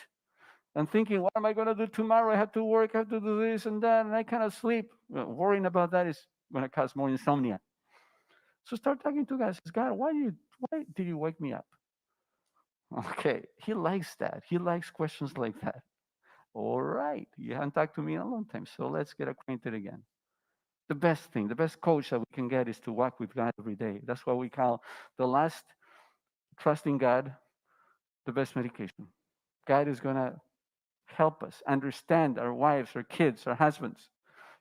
and thinking, what am I going to do tomorrow? I have to work, I have to do this and that, and I cannot sleep. Worrying about that is going to cause more insomnia. So start talking to God. Says, God, why did you wake me up? Okay, he likes that. He likes questions like that. All right, you haven't talked to me in a long time, so let's get acquainted again. The best thing, the best coach that we can get is to walk with God every day. That's what we call the last trusting God, the best medication. God is going to help us understand our wives, our kids, our husbands.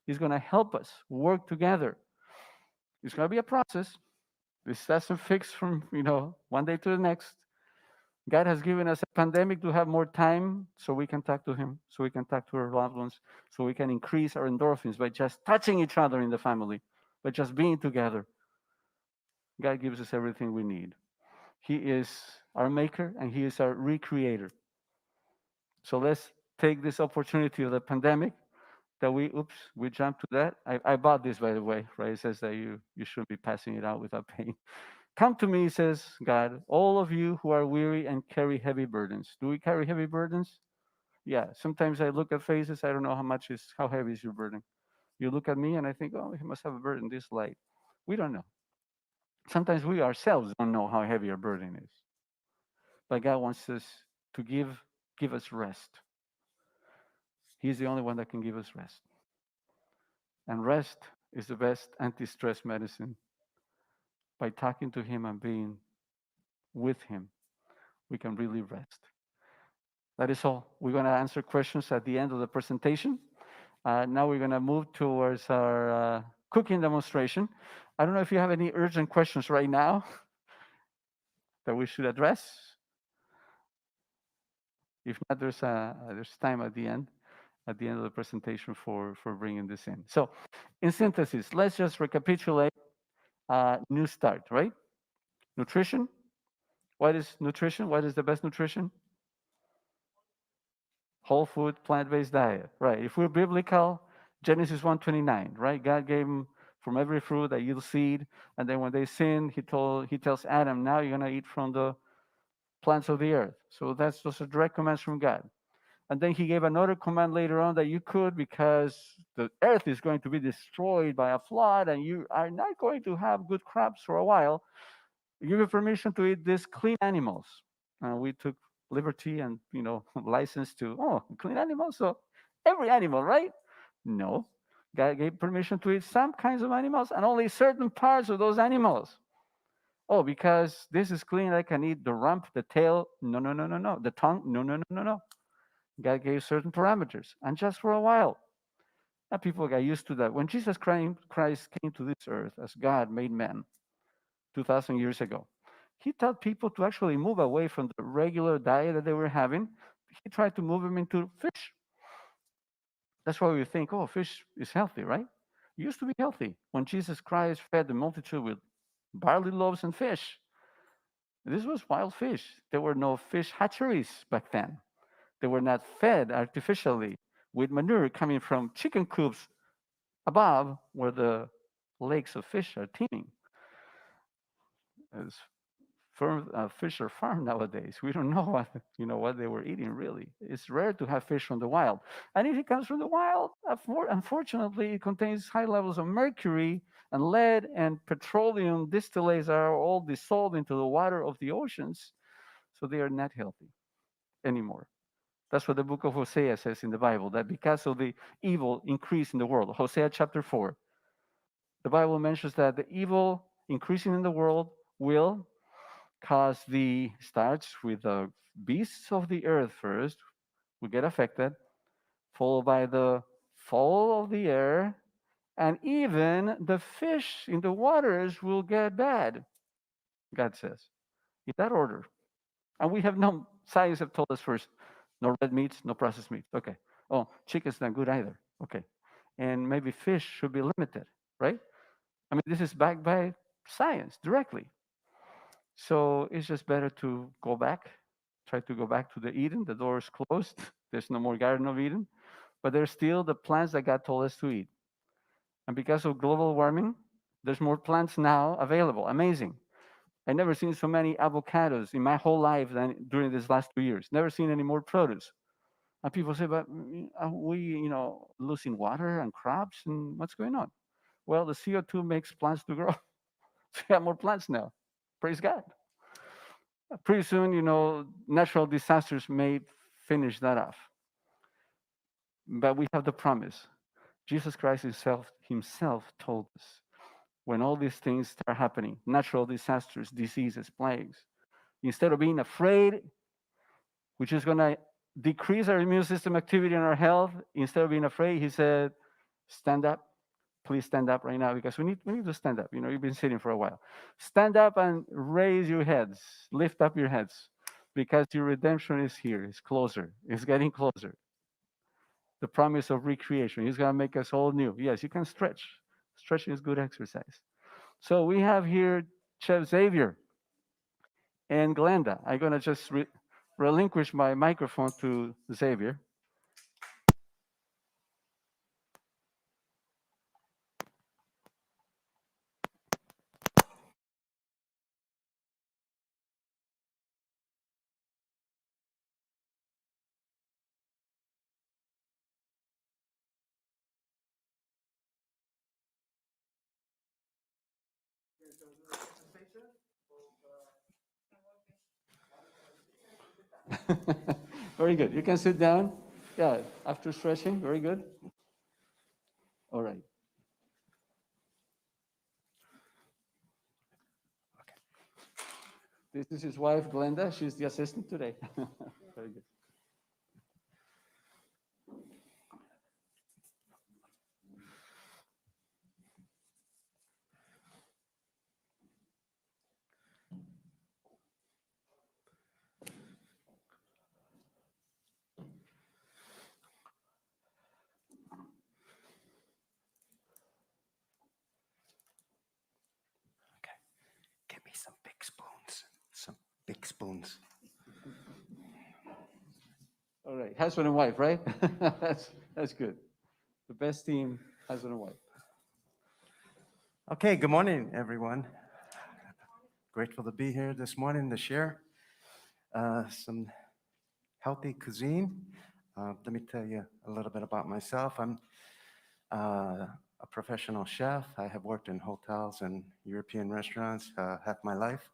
He's going to help us work together. It's going to be a process. This doesn't fix from, one day to the next. God has given us a pandemic to have more time so we can talk to him, so we can talk to our loved ones, so we can increase our endorphins by just touching each other in the family, by just being together. God gives us everything we need. He is our maker and he is our recreator. So let's take this opportunity of the pandemic that we jumped to that. I bought this, by the way, right? It says that you shouldn't be passing it out without paying. Come to me, says God, all of you who are weary and carry heavy burdens. Do we carry heavy burdens? Yeah. Sometimes I look at faces, I don't know how heavy is your burden. You look at me and I think, oh, he must have a burden this light. We don't know. Sometimes we ourselves don't know how heavy our burden is. But God wants us to give us rest. He's the only one that can give us rest. And rest is the best anti-stress medicine. By talking to him and being with him, we can really rest. That is all. We're going to answer questions at the end of the presentation. Now we're going to move towards our cooking demonstration. I don't know if you have any urgent questions right now that we should address. If not, there's time at the end. at the end of the presentation for bringing this in. So, in synthesis, let's just recapitulate. New start, right? Nutrition. What is nutrition? What is the best nutrition? Whole food, plant-based diet, right? If we're biblical, Genesis 1:29, right? God gave them from every fruit that yield seed, and then when they sinned, he tells Adam, now you're gonna eat from the plants of the earth. So that's those are direct commands from God. And then he gave another command later on that you could, because the earth is going to be destroyed by a flood, and you are not going to have good crops for a while. Give you permission to eat these clean animals. We took liberty and license to clean animals. So every animal, right? No, God gave permission to eat some kinds of animals and only certain parts of those animals. Oh, because this is clean, I can eat the rump, the tail. No, no, no, no, no. The tongue. No, no, no, no, no. God gave certain parameters, and just for a while. And people got used to that. When Jesus Christ came to this earth as God made man 2,000 years ago, he taught people to actually move away from the regular diet that they were having. He tried to move them into fish. That's why we think, oh, fish is healthy, right? It used to be healthy when Jesus Christ fed the multitude with barley loaves and fish. This was wild fish. There were no fish hatcheries back then. They were not fed artificially with manure coming from chicken coops above where the lakes of fish are teeming. As fish are farmed nowadays. We don't know what they were eating really. It's rare to have fish from the wild, and if it comes from the wild, unfortunately, it contains high levels of mercury and lead, and petroleum distillates are all dissolved into the water of the oceans, so they are not healthy anymore. That's what the book of Hosea says in the Bible, that because of the evil increase in the world. Hosea chapter 4. The Bible mentions that the evil increasing in the world will cause starts with the beasts of the earth first, will get affected, followed by the fowl of the air, and even the fish in the waters will get bad, God says. In that order. And we have no science have told us first, no red meats, no processed meats. Okay. Oh, chicken's not good either. Okay. And maybe fish should be limited, right? I mean, this is backed by science directly. So it's just better to go back, try to go back to the Eden. The door is closed. There's no more Garden of Eden, but there's still the plants that God told us to eat. And because of global warming, there's more plants now available. Amazing. I've never seen so many avocados in my whole life than during these last 2 years. Never seen any more produce. And people say, but are we, losing water and crops, and what's going on? Well, the CO2 makes plants to grow. So we have more plants now. Praise God. Pretty soon, natural disasters may finish that off. But we have the promise. Jesus Christ himself told us when all these things start happening, natural disasters, diseases, plagues, instead of being afraid, which is going to decrease our immune system activity and our health, instead of being afraid, he said, stand up. Please stand up right now, because we need to stand up. You've been sitting for a while. Stand up and raise your heads. Lift up your heads, because your redemption is here. It's closer. It's getting closer. The promise of recreation. He's going to make us all new. Yes, you can stretch. Stretching is good exercise. So we have here Chef Xavier and Glenda. I'm going to just relinquish my microphone to Xavier. Very good. You can sit down. Yeah, after stretching. Very good. All right. This is his wife, Glenda. She's the assistant today. Very good. plastic spoons. All right, husband and wife, right? That's good. The best team, husband and wife. Okay, good morning, everyone. Grateful to be here this morning to share some healthy cuisine. Let me tell you a little bit about myself. I'm a professional chef. I have worked in hotels and European restaurants half my life.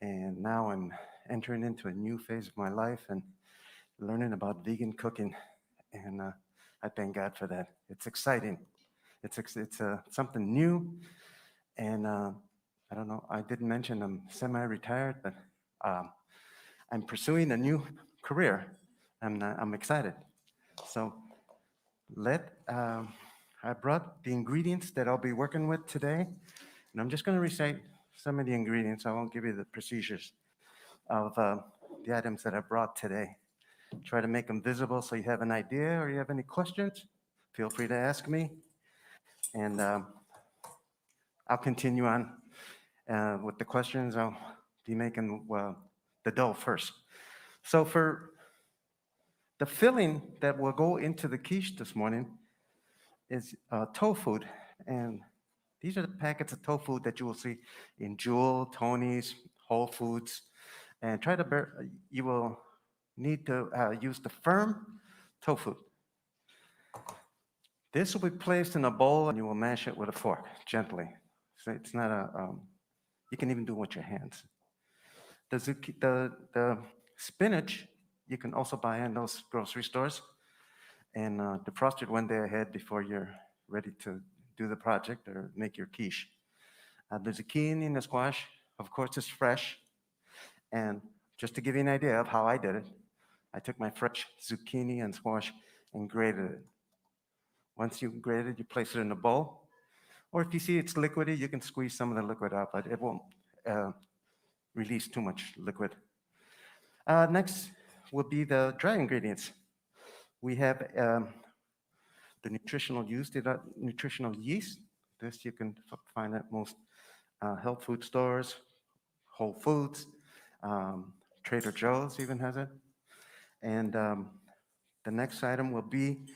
And now I'm entering into a new phase of my life and learning about vegan cooking. And I thank God for that. It's exciting. It's something new. And I don't know, I didn't mention I'm semi-retired, but I'm pursuing a new career. I'm excited. So I brought the ingredients that I'll be working with today, and I'm just going to recite some of the ingredients. I won't give you the procedures of the items that I brought today. Try to make them visible so you have an idea, or you have any questions, feel free to ask me, and I'll continue on with the questions. I'll be making the dough first. So for the filling that will go into the quiche this morning is tofu, and these are the packets of tofu that you will see in Jewel, Tony's, Whole Foods, and you will need to use the firm tofu. This will be placed in a bowl, and you will mash it with a fork gently. So it's not you can even do it with your hands. The spinach you can also buy in those grocery stores, and defrost it one day ahead before you're ready to do the project or make your quiche. The zucchini and the squash, of course, is fresh. And just to give you an idea of how I did it, I took my fresh zucchini and squash and grated it. Once you grate it, you place it in a bowl. Or if you see it's liquidy, you can squeeze some of the liquid out, but it won't release too much liquid. Next will be the dry ingredients. We have the nutritional yeast. This you can find at most health food stores, Whole Foods, Trader Joe's even has it. And the next item will be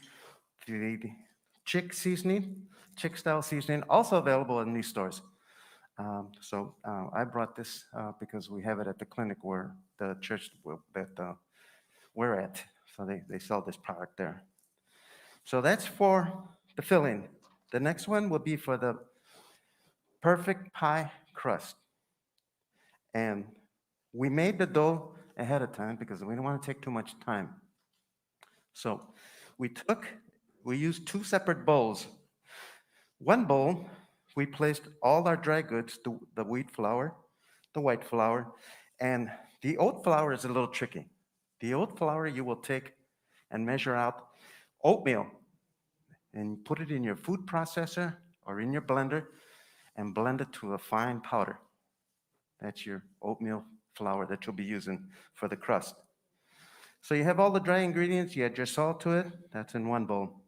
the chick style seasoning, also available in these stores. So I brought this because we have it at the clinic where the church that we're at. So they sell this product there. So that's for the filling. The next one will be for the perfect pie crust. And we made the dough ahead of time because we don't want to take too much time. So we used two separate bowls. One bowl, we placed all our dry goods, the wheat flour, the white flour, and the oat flour is a little tricky. The oat flour you will take and measure out oatmeal and put it in your food processor or in your blender and blend it to a fine powder. That's your oatmeal flour that you'll be using for the crust. So you have all the dry ingredients, you add your salt to it, that's in one bowl.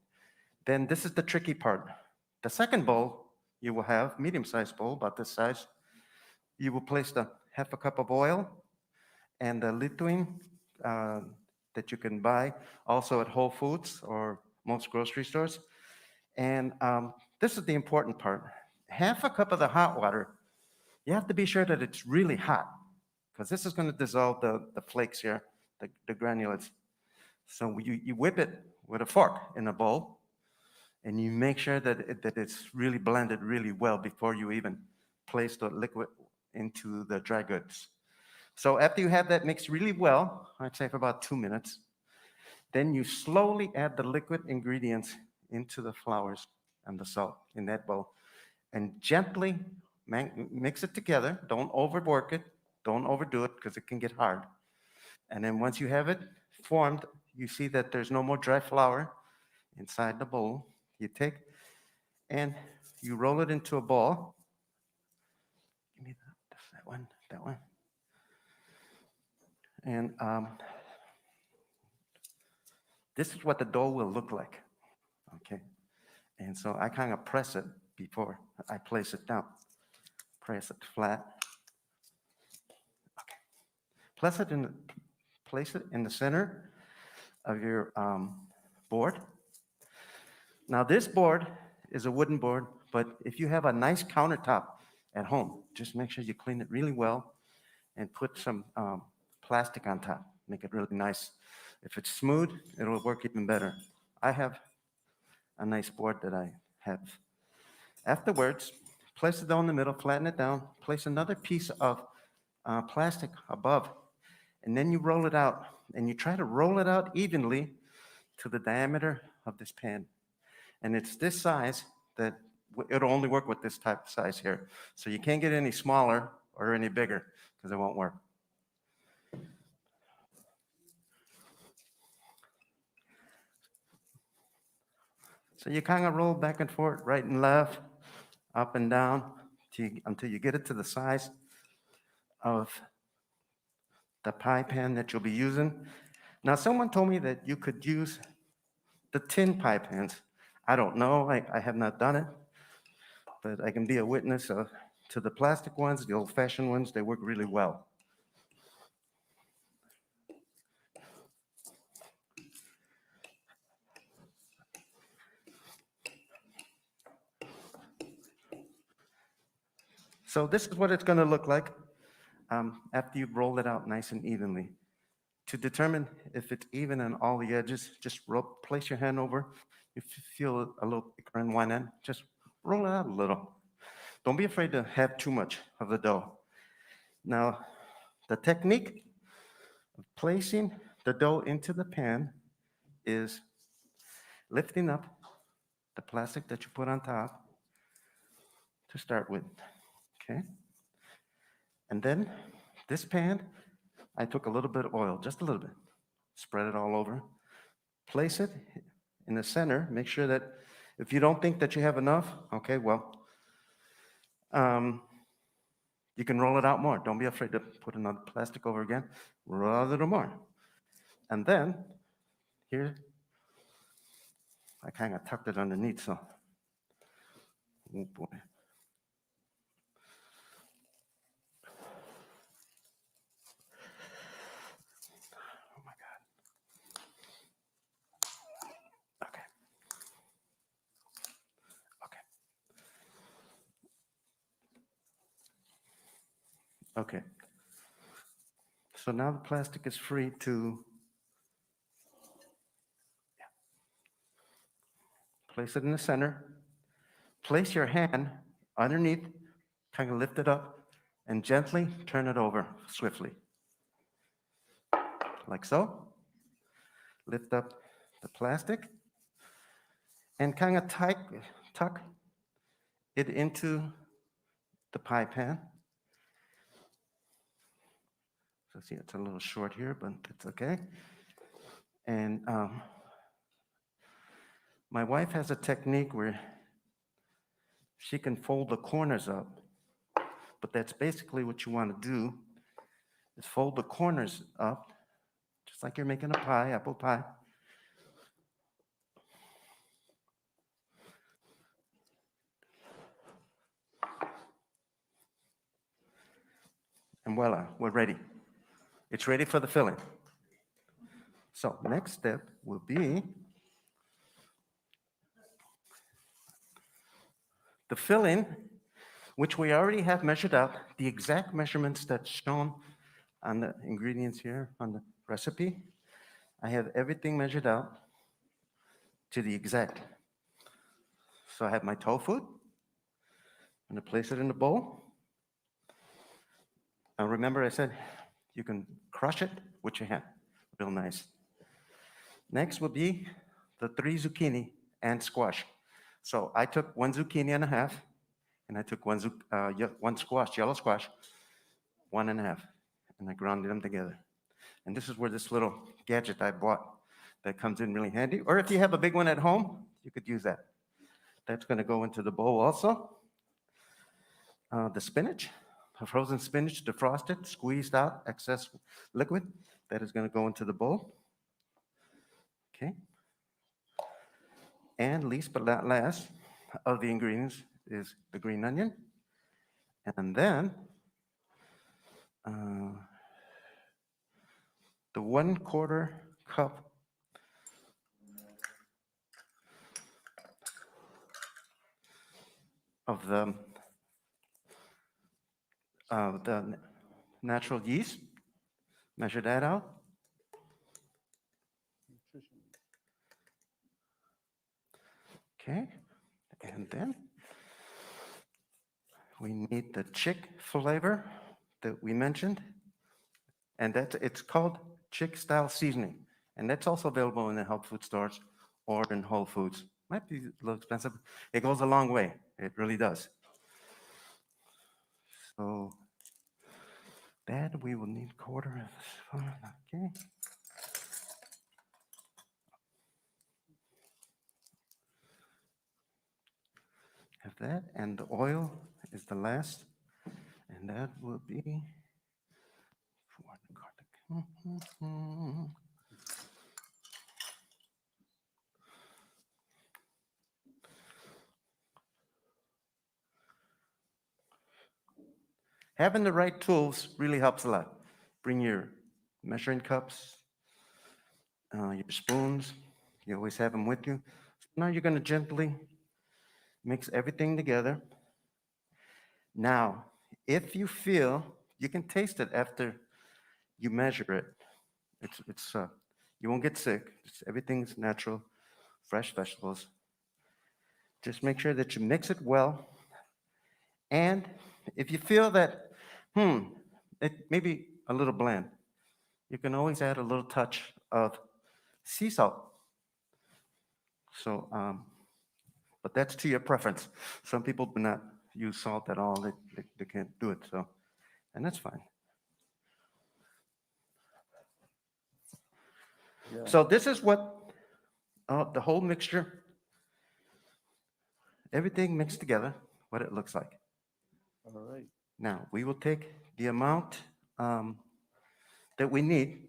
Then this is the tricky part. The second bowl you will have, medium-sized bowl, about this size, you will place half a cup of oil and the lutein that you can buy also at Whole Foods or most grocery stores. And this is the important part. Half a cup of the hot water, you have to be sure that it's really hot because this is going to dissolve the flakes here, the granulates. So you whip it with a fork in a bowl, and you make sure that it's really blended really well before you even place the liquid into the dry goods. So after you have that mixed really well, I'd say for about 2 minutes, then you slowly add the liquid ingredients into the flours and the salt in that bowl, and gently mix it together. Don't overwork it. Don't overdo it because it can get hard. And then once you have it formed, you see that there's no more dry flour inside the bowl. You take and you roll it into a ball. Give me that one. And this is what the dough will look like, okay? And so I kind of press it before I place it down. Press it flat. Okay. Place it in the center of your board. Now this board is a wooden board, but if you have a nice countertop at home, just make sure you clean it really well and put some plastic on top. Make it really nice. If it's smooth, it'll work even better. I have a nice board that I have. Afterwards, place it down in the middle, flatten it down, place another piece of plastic above, and then you roll it out. And you try to roll it out evenly to the diameter of this pan. And it's this size that it'll only work with this type of size here. So you can't get any smaller or any bigger because it won't work. So you kind of roll back and forth, right and left, up and down, until you get it to the size of the pie pan that you'll be using. Now, someone told me that you could use the tin pie pans. I don't know, I have not done it, but I can be a witness to the plastic ones, the old-fashioned ones, they work really well. So this is what it's going to look like after you've rolled it out nice and evenly. To determine if it's even on all the edges, just place your hand over. If you feel a little thicker on one end, just roll it out a little. Don't be afraid to have too much of the dough. Now, the technique of placing the dough into the pan is lifting up the plastic that you put on top to start with, okay? And then this pan, I took a little bit of oil, just a little bit, spread it all over, place it in the center, make sure that if you don't think that you have enough, okay, well, you can roll it out more. Don't be afraid to put another plastic over again, roll a little more. And then, here, I kind of tucked it underneath, so, oh boy. Oh my God. Okay. Okay. So now the plastic is free to place it in the center. Place your hand underneath, kind of lift it up, and gently turn it over swiftly. Like so. Lift up the plastic and kind of tuck it into the pie pan. So see, it's a little short here, but it's okay. And my wife has a technique where she can fold the corners up, but that's basically what you want to do, is fold the corners up, just like you're making a pie, apple pie. And voila, we're ready. It's ready for the filling. So next step will be the filling, which we already have measured out, the exact measurements that's shown on the ingredients here on the recipe. I have everything measured out to the exact. So I have my tofu. I'm going to place it in the bowl. Now remember I said you can crush it with your hand, real nice. Next will be the 3 zucchini and squash. So I took 1 zucchini and a half, and I took one squash, yellow squash, 1 and a half, and I grounded them together. And this is where this little gadget I bought that comes in really handy. Or if you have a big one at home, you could use that. That's going to go into the bowl also. The spinach, the frozen spinach, defrosted, squeezed out, excess liquid, that is going to go into the bowl. Okay. And least but not last of the ingredients is the green onion. And then the 1/4 cup of the natural yeast. Measure that out. Okay, and then we need the chick flavor that we mentioned, and it's called chick style seasoning, and that's also available in the health food stores or in Whole Foods. Might be a little expensive. It goes a long way. It really does. So that we will need 1/4 of this. Okay. Have that, and the oil is the last, and that will be for the garlic. Having the right tools really helps a lot. Bring your measuring cups, your spoons. You always have them with you. Now you're going to gently mix everything together. Now, if you feel, you can taste it after you measure it. You won't get sick. Everything's natural, fresh vegetables. Just make sure that you mix it well. And if you feel that, it may be a little bland, you can always add a little touch of sea salt. So, but that's to your preference. Some people do not use salt at all. They can't do it, so, and that's fine. Yeah. So this is what the whole mixture, everything mixed together, what it looks like. All right. Now, we will take the amount that we need,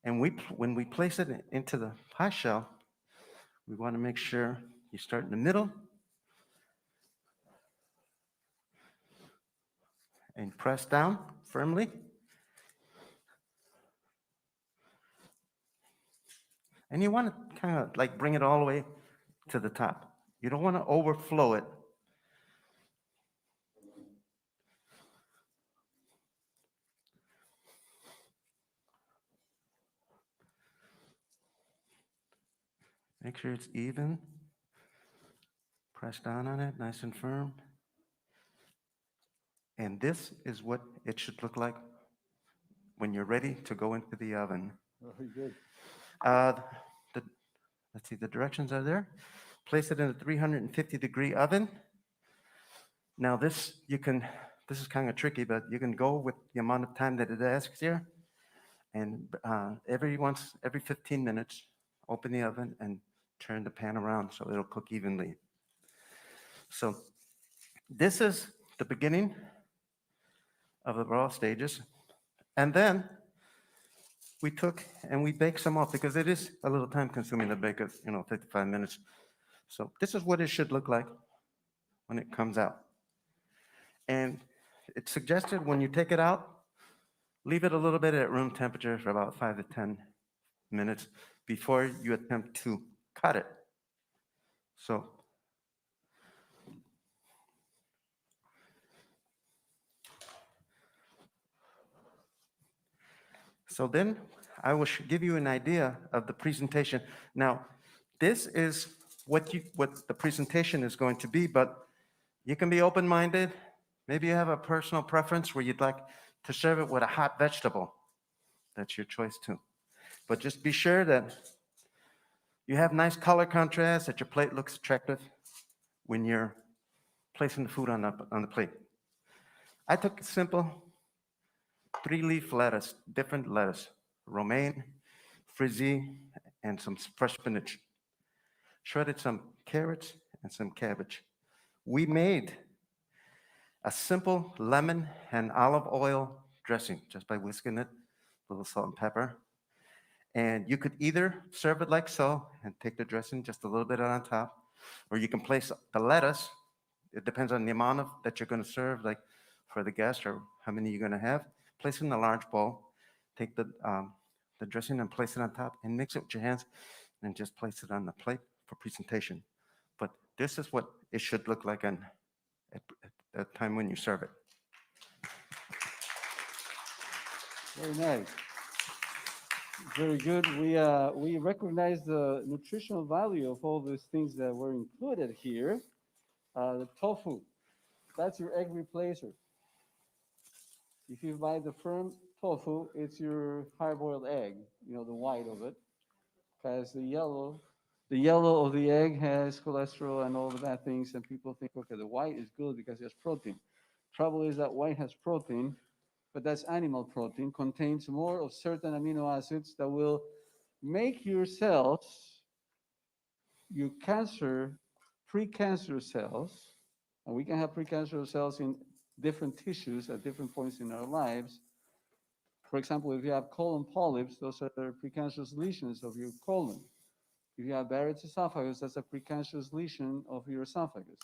and when we place it into the pie shell, we want to make sure you start in the middle and press down firmly. And you want to kind of like bring it all the way to the top. You don't want to overflow it. Make sure it's even. Press down on it, nice and firm. And this is what it should look like when you're ready to go into the oven. Very good. Let's see, the directions are there. Place it in a 350-degree oven. Now this is kind of tricky, but you can go with the amount of time that it asks here. And every 15 minutes, open the oven and turn the pan around so it'll cook evenly. So this is the beginning of the raw stages. And then we took and we baked some off because it is a little time consuming to bake it, 55 minutes. So this is what it should look like when it comes out. And it's suggested when you take it out, leave it a little bit at room temperature for about 5 to 10 minutes before you attempt to cut it. So then I will give you an idea of the presentation. Now, this is what the presentation is going to be, but you can be open-minded. Maybe you have a personal preference where you'd like to serve it with a hot vegetable. That's your choice too. But just be sure that you have nice color contrast, that your plate looks attractive when you're placing the food on the plate. I took a simple 3-leaf lettuce, different lettuce, romaine, frizzy, and some fresh spinach. Shredded some carrots and some cabbage. We made a simple lemon and olive oil dressing just by whisking it, a little salt and pepper. And you could either serve it like so and take the dressing just a little bit on top, or you can place the lettuce. It depends on the amount that you're going to serve, like for the guest or how many you're going to have. Place it in a large bowl. take the dressing and place it on top and mix it with your hands and just place it on the plate for presentation. But this is what it should look like at the time when you serve it. Very nice. Very good. We recognize the nutritional value of all these things that were included here. The tofu, that's your egg replacer. If you buy the firm tofu, it's your hard-boiled egg, you know, the white of it, because the yellow of the egg has cholesterol and all the bad things, and people think, okay, the white is good because it has protein. Trouble is that white has protein, but that's animal protein, contains more of certain amino acids that will make your cells, your precancerous cells, and we can have precancerous cells in different tissues at different points in our lives. For example, if you have colon polyps, those are precancerous lesions of your colon. If you have Barrett's esophagus, that's a precancerous lesion of your esophagus.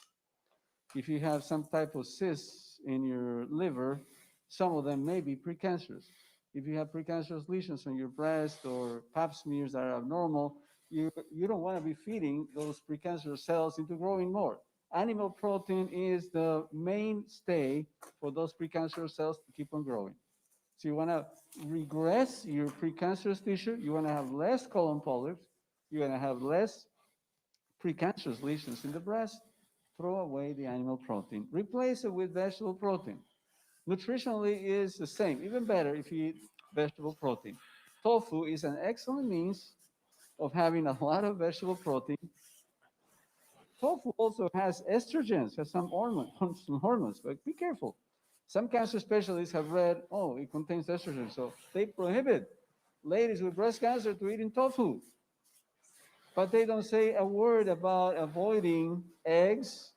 If you have some type of cysts in your liver, some of them may be precancerous. If you have precancerous lesions on your breast or pap smears that are abnormal, you don't want to be feeding those precancerous cells into growing more. Animal protein is the mainstay for those precancerous cells to keep on growing. So you want to regress your precancerous tissue, you want to have less colon polyps, you want to have less precancerous lesions in the breast, throw away the animal protein. Replace it with vegetable protein. Nutritionally is the same, even better if you eat vegetable protein. Tofu is an excellent means of having a lot of vegetable protein. Tofu also has estrogens, has some hormones, but be careful. Some cancer specialists have read, oh, it contains estrogen, so they prohibit ladies with breast cancer to eating tofu. But they don't say a word about avoiding eggs,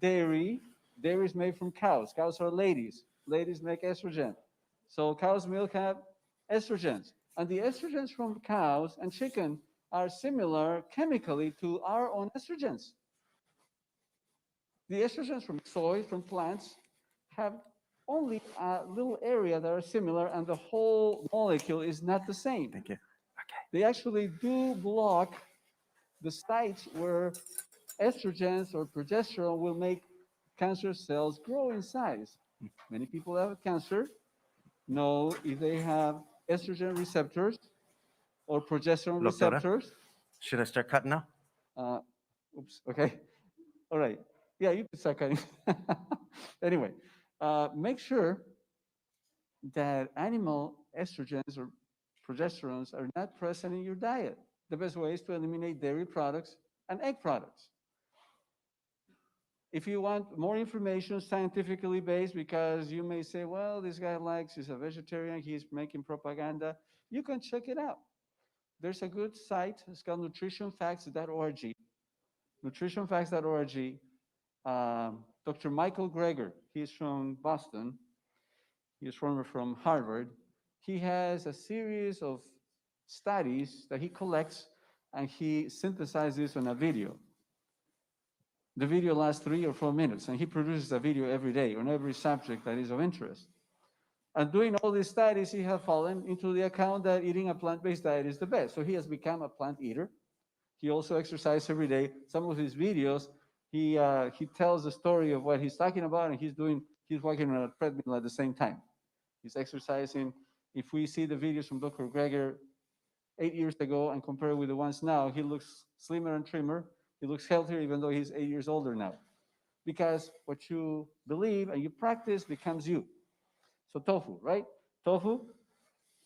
dairy. Dairy is made from cows. Cows are ladies. Ladies make estrogen. So cow's milk have estrogens. And the estrogens from cows and chicken are similar chemically to our own estrogens. The estrogens from soy, from plants, have only a little area that are similar, and the whole molecule is not the same. Thank you. They actually do block the sites where estrogens or progesterone will make cancer cells grow in size. Many people that have cancer know if they have estrogen receptors or progesterone Doctora, receptors. should I start cutting now? Oops, okay. All right. Yeah, you can start cutting. Anyway, make sure that animal estrogens or progesterones are not present in your diet. The best way is to eliminate dairy products and egg products. If you want more information, scientifically based, because you may say, well, this guy he's a vegetarian, he's making propaganda, you can check it out. There's a good site, it's called nutritionfacts.org. Nutritionfacts.org. Dr. Michael Greger, he's from Boston. He's from Harvard. He has a series of studies that he collects and he synthesizes on a video. The video lasts 3 or 4 minutes, and he produces a video every day on every subject that is of interest. And doing all these studies, he has fallen into the account that eating a plant-based diet is the best. So he has become a plant eater. He also exercises every day. Some of his videos, he tells the story of what he's talking about, and he's walking on a treadmill at the same time. He's exercising. If we see the videos from Dr. Greger 8 years ago and compare with the ones now, he looks slimmer and trimmer. He looks healthier even though he's 8 years older now. Because what you believe and you practice becomes you. So tofu, right? Tofu,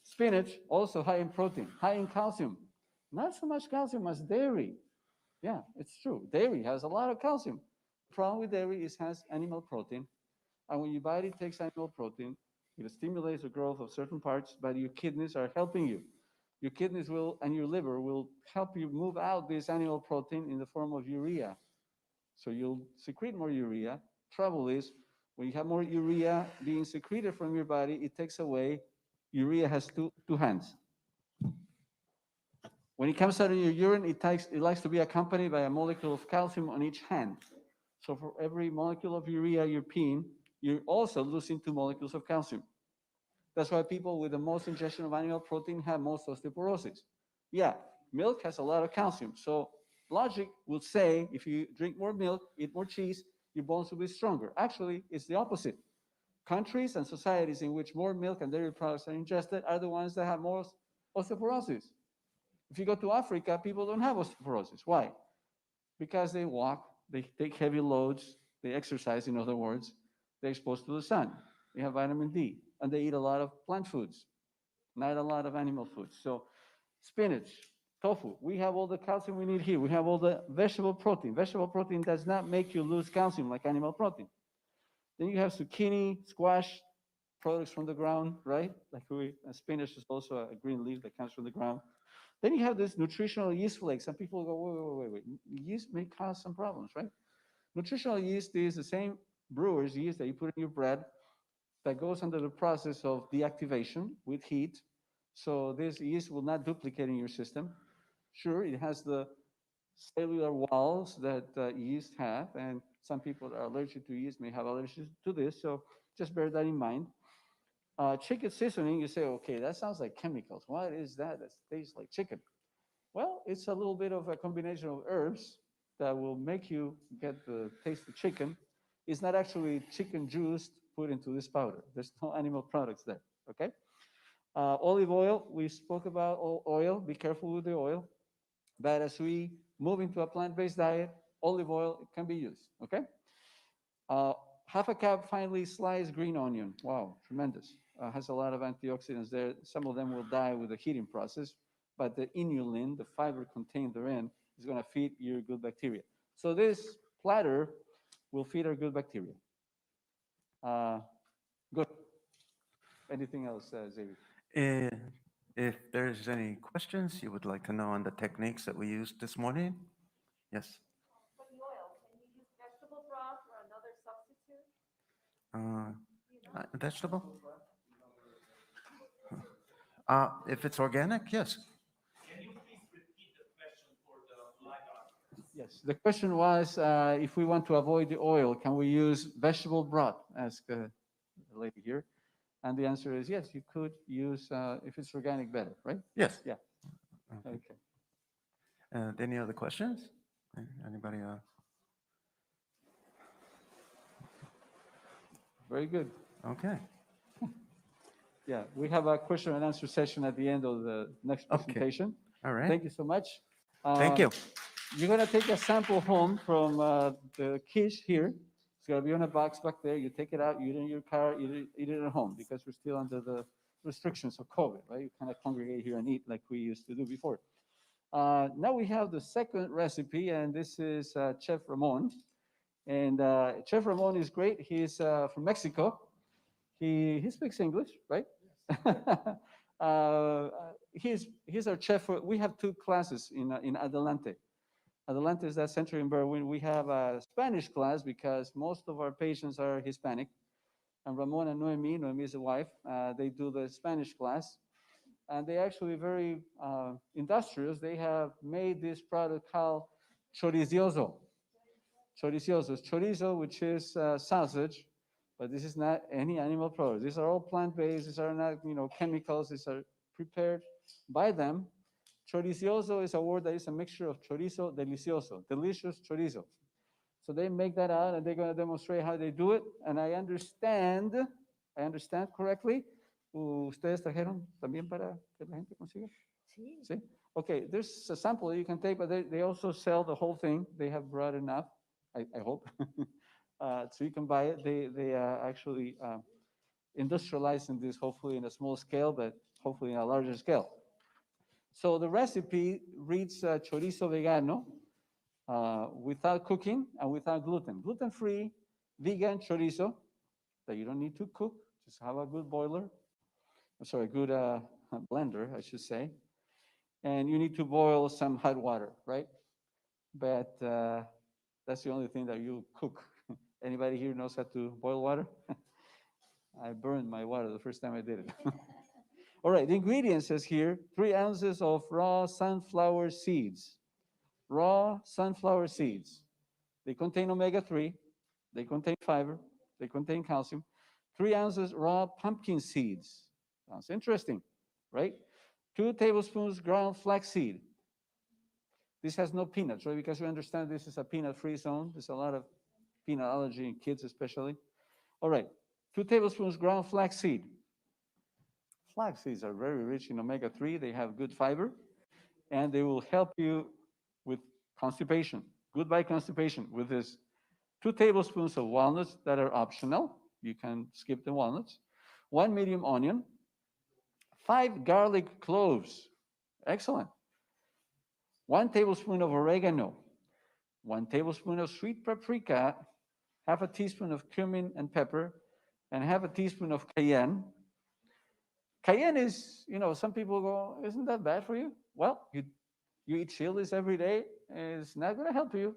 spinach, also high in protein, high in calcium. Not so much calcium as dairy. Yeah, it's true. Dairy has a lot of calcium. The problem with dairy is it has animal protein. And when your body takes animal protein, it stimulates the growth of certain parts, but your kidneys are helping you. Your kidneys will, and your liver will help you move out this animal protein in the form of urea. So you'll secrete more urea. Trouble is, when you have more urea being secreted from your body, it takes away, urea has two hands. When it comes out in your urine, it likes to be accompanied by a molecule of calcium on each hand. So for every molecule of urea you're peeing, you're also losing 2 molecules of calcium. That's why people with the most ingestion of animal protein have most osteoporosis. Yeah, milk has a lot of calcium. So logic would say if you drink more milk, eat more cheese, your bones will be stronger. Actually, it's the opposite. Countries and societies in which more milk and dairy products are ingested are the ones that have more osteoporosis. If you go to Africa, people don't have osteoporosis. Why? Because they walk, they take heavy loads, they exercise, in other words, they're exposed to the sun, they have vitamin D, and they eat a lot of plant foods, not a lot of animal foods. So spinach, tofu, we have all the calcium we need here. We have all the vegetable protein. Vegetable protein does not make you lose calcium like animal protein. Then you have zucchini, squash, products from the ground, right? Like spinach is also a green leaf that comes from the ground. Then you have this nutritional yeast flakes. Some people go, wait. Yeast may cause some problems, right? Nutritional yeast is the same brewer's yeast that you put in your bread that goes under the process of deactivation with heat. So this yeast will not duplicate in your system. Sure, it has the cellular walls that yeast have, and some people that are allergic to yeast may have allergies to this, so just bear that in mind. Chicken seasoning, you say, okay, that sounds like chemicals. What is that? That tastes like chicken. Well, it's a little bit of a combination of herbs that will make you get the taste of chicken. It's not actually chicken juice put into this powder. There's no animal products there, okay? Olive oil, we spoke about oil. Be careful with the oil. But as we move into a plant-based diet, olive oil can be used, okay? Half a cup finely sliced green onion. Wow, tremendous. Has a lot of antioxidants there. Some of them will die with the heating process, but the inulin, the fiber contained therein, is going to feed your good bacteria. So this platter will feed our good bacteria. Good. Anything else, Xavier? If there's any questions you would like to know on the techniques that we used this morning, yes. For the oil, can you use vegetable broth or another substitute? Vegetable? If it's organic, yes. Can you please repeat the question for the live audience? Yes. The question was, if we want to avoid the oil, can we use vegetable broth? Ask the lady here. And the answer is yes, you could use, if it's organic, better, right? Yes. Yeah. Okay. Okay. Any other questions? Anybody? Very good. Okay. Yeah, we have a question and answer session at the end of the next Okay. presentation. All right. Thank you so much. Thank you. You're going to take a sample home from the quiche here. It's going to be on a box back there. You take it out, you eat it in your car, eat it at home, because we're still under the restrictions of COVID, right? You kind of congregate here and eat like we used to do before. Now we have the second recipe, and this is Chef Ramon. And Chef Ramon is great. He's from Mexico. He speaks English, right? He's our chef. We have two classes in Adelante. Adelante is that center in Berwyn. We have a Spanish class because most of our patients are Hispanic. And Ramon and Noemi is the wife, they do the Spanish class. And they actually very industrious. They have made this product called choricioso. Choricioso is chorizo, which is sausage, but this is not any animal product. These are all plant-based. These are not, chemicals. These are prepared by them. Choricioso is a word that is a mixture of chorizo delicioso, delicious chorizo. So they make that out, and they're going to demonstrate how they do it. And I understand correctly. ¿Ustedes trajeron también para que la gente consiga? Sí. Sí? Okay, there's a sample that you can take, but they also sell the whole thing. They have brought enough, I hope. So you can buy it. They actually industrializing this, hopefully in a small scale, but hopefully in a larger scale. So the recipe reads chorizo vegano without cooking and without gluten. Gluten-free, vegan chorizo that you don't need to cook. Just have a good boiler. A good blender, I should say. And you need to boil some hot water, right? But that's the only thing that you cook. Anybody here knows how to boil water? I burned my water the first time I did it. All right, the ingredients says here, 3 ounces of raw sunflower seeds. Raw sunflower seeds. They contain omega-3, they contain fiber, they contain calcium. 3 ounces raw pumpkin seeds. Sounds interesting, right? 2 tablespoons ground flaxseed. This has no peanuts, right? Because we understand this is a peanut-free zone. There's a lot of peanut allergy in kids especially. All right, 2 tablespoons ground flaxseed. Flax seeds are very rich in omega-3. They have good fiber, and they will help you with constipation. Goodbye constipation with this. 2 tablespoons of walnuts that are optional. You can skip the walnuts. 1 medium onion. 5 garlic cloves. Excellent. 1 tablespoon of oregano. 1 tablespoon of sweet paprika. Half a teaspoon of cumin and pepper, and half a teaspoon of cayenne. Cayenne is, some people go, isn't that bad for you? Well, you eat chilies every day, it's not going to help you.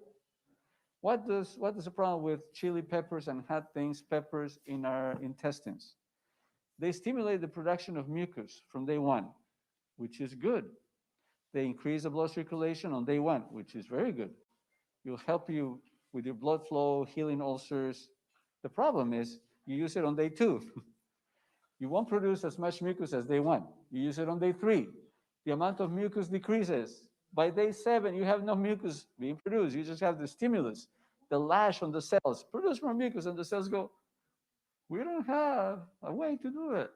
What is the problem with chili peppers and hot things, peppers in our intestines? They stimulate the production of mucus from day one, which is good. They increase the blood circulation on day one, which is very good. Will help you with your blood flow, healing ulcers. The problem is you use it on day 2. You won't produce as much mucus as day 1. You use it on day 3. The amount of mucus decreases. By day 7, you have no mucus being produced. You just have the stimulus, the lash on the cells. Produce more mucus, and the cells go, we don't have a way to do it.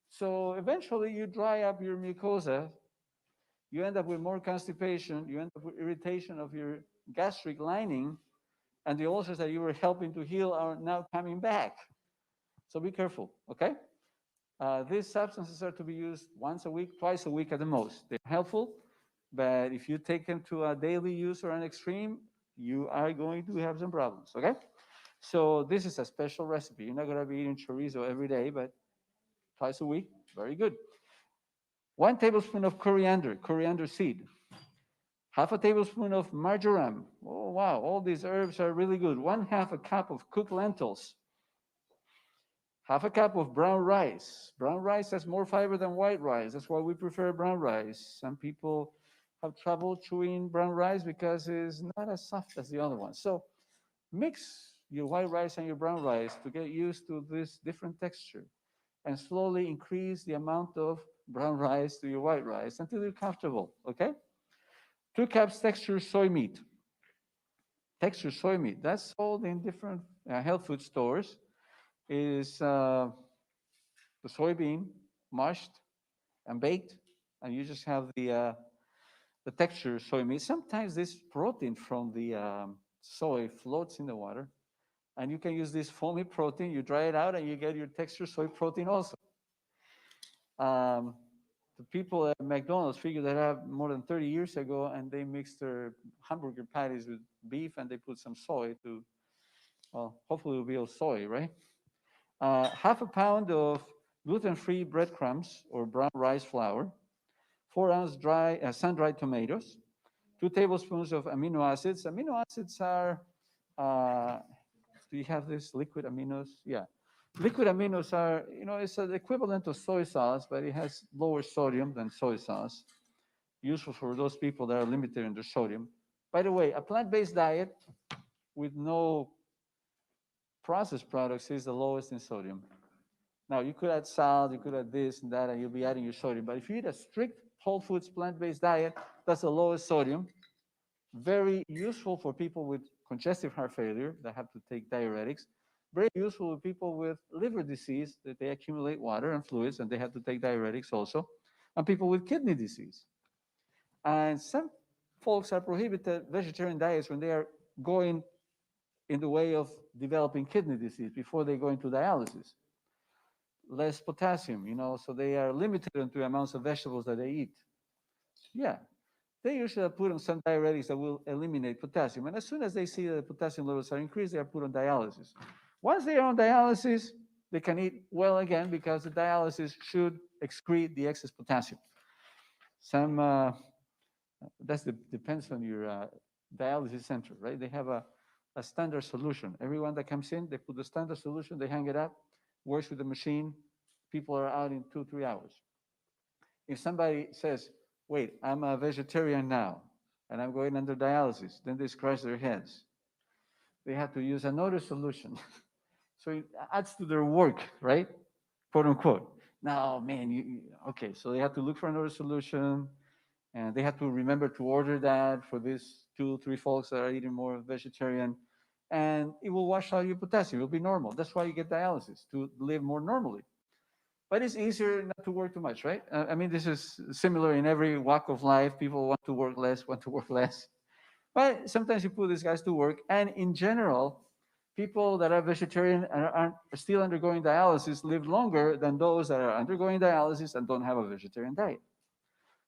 So eventually you dry up your mucosa. You end up with more constipation. You end up with irritation of your gastric lining, and the ulcers that you were helping to heal are now coming back. So be careful, okay? These substances are to be used once a week, twice a week at the most. They're helpful, but if you take them to a daily use or an extreme, you are going to have some problems, okay? So this is a special recipe. You're not gonna be eating chorizo every day, but twice a week, very good. 1 tablespoon of coriander seed. Half a tablespoon of marjoram. Oh, wow, all these herbs are really good. 1/2 a cup of cooked lentils. Half a cup of brown rice. Brown rice has more fiber than white rice. That's why we prefer brown rice. Some people have trouble chewing brown rice because it's not as soft as the other one. So mix your white rice and your brown rice to get used to this different texture, and slowly increase the amount of brown rice to your white rice until you're comfortable, okay? 2 cups textured soy meat. Textured soy meat, that's sold in different health food stores. Is the soybean mashed and baked, and you just have the texture soy meat. Sometimes this protein from the soy floats in the water, and you can use this foamy protein. You dry it out, and you get your texture soy protein also. The people at McDonald's figured that out more than 30 years ago, and they mixed their hamburger patties with beef, and they put some soy to, well, hopefully it'll be all soy, right? 1/2 pound of gluten-free breadcrumbs or brown rice flour, 4-ounce sun-dried tomatoes, 2 tablespoons of amino acids. Amino acids are, do you have this liquid aminos? Yeah. Liquid aminos are, it's the equivalent of soy sauce, but it has lower sodium than soy sauce. Useful for those people that are limited in their sodium. By the way, a plant-based diet with no processed products is the lowest in sodium. Now, you could add salt, you could add this and that, and you'll be adding your sodium. But if you eat a strict whole foods plant-based diet, that's the lowest sodium. Very useful for people with congestive heart failure that have to take diuretics. Very useful with people with liver disease, that they accumulate water and fluids and they have to take diuretics also. And people with kidney disease. And some folks are prohibited vegetarian diets when they are going in the way of developing kidney disease before they go into dialysis. Less potassium, so they are limited into amounts of vegetables that they eat. Yeah, they usually are put on some diuretics that will eliminate potassium. And as soon as they see that the potassium levels are increased, they are put on dialysis. Once they are on dialysis, they can eat well again because the dialysis should excrete the excess potassium. Depends on your dialysis center, right? They have a standard solution. Everyone that comes in, they put the standard solution, they hang it up, works with the machine. People are out in 2-3 hours. If somebody says, wait, I'm a vegetarian now, and I'm going under dialysis, then they scratch their heads. They have to use another solution. So it adds to their work, right? Quote unquote. No, man, okay, so they have to look for another solution, and they have to remember to order that for these 2, 3 folks that are eating more vegetarian, and it will wash out your potassium. It'll be normal. That's why you get dialysis, to live more normally. But it's easier not to work too much, right? I mean, this is similar in every walk of life. People want to work less, want to work less. But sometimes you put these guys to work, and in general, people that are vegetarian and are still undergoing dialysis live longer than those that are undergoing dialysis and don't have a vegetarian diet.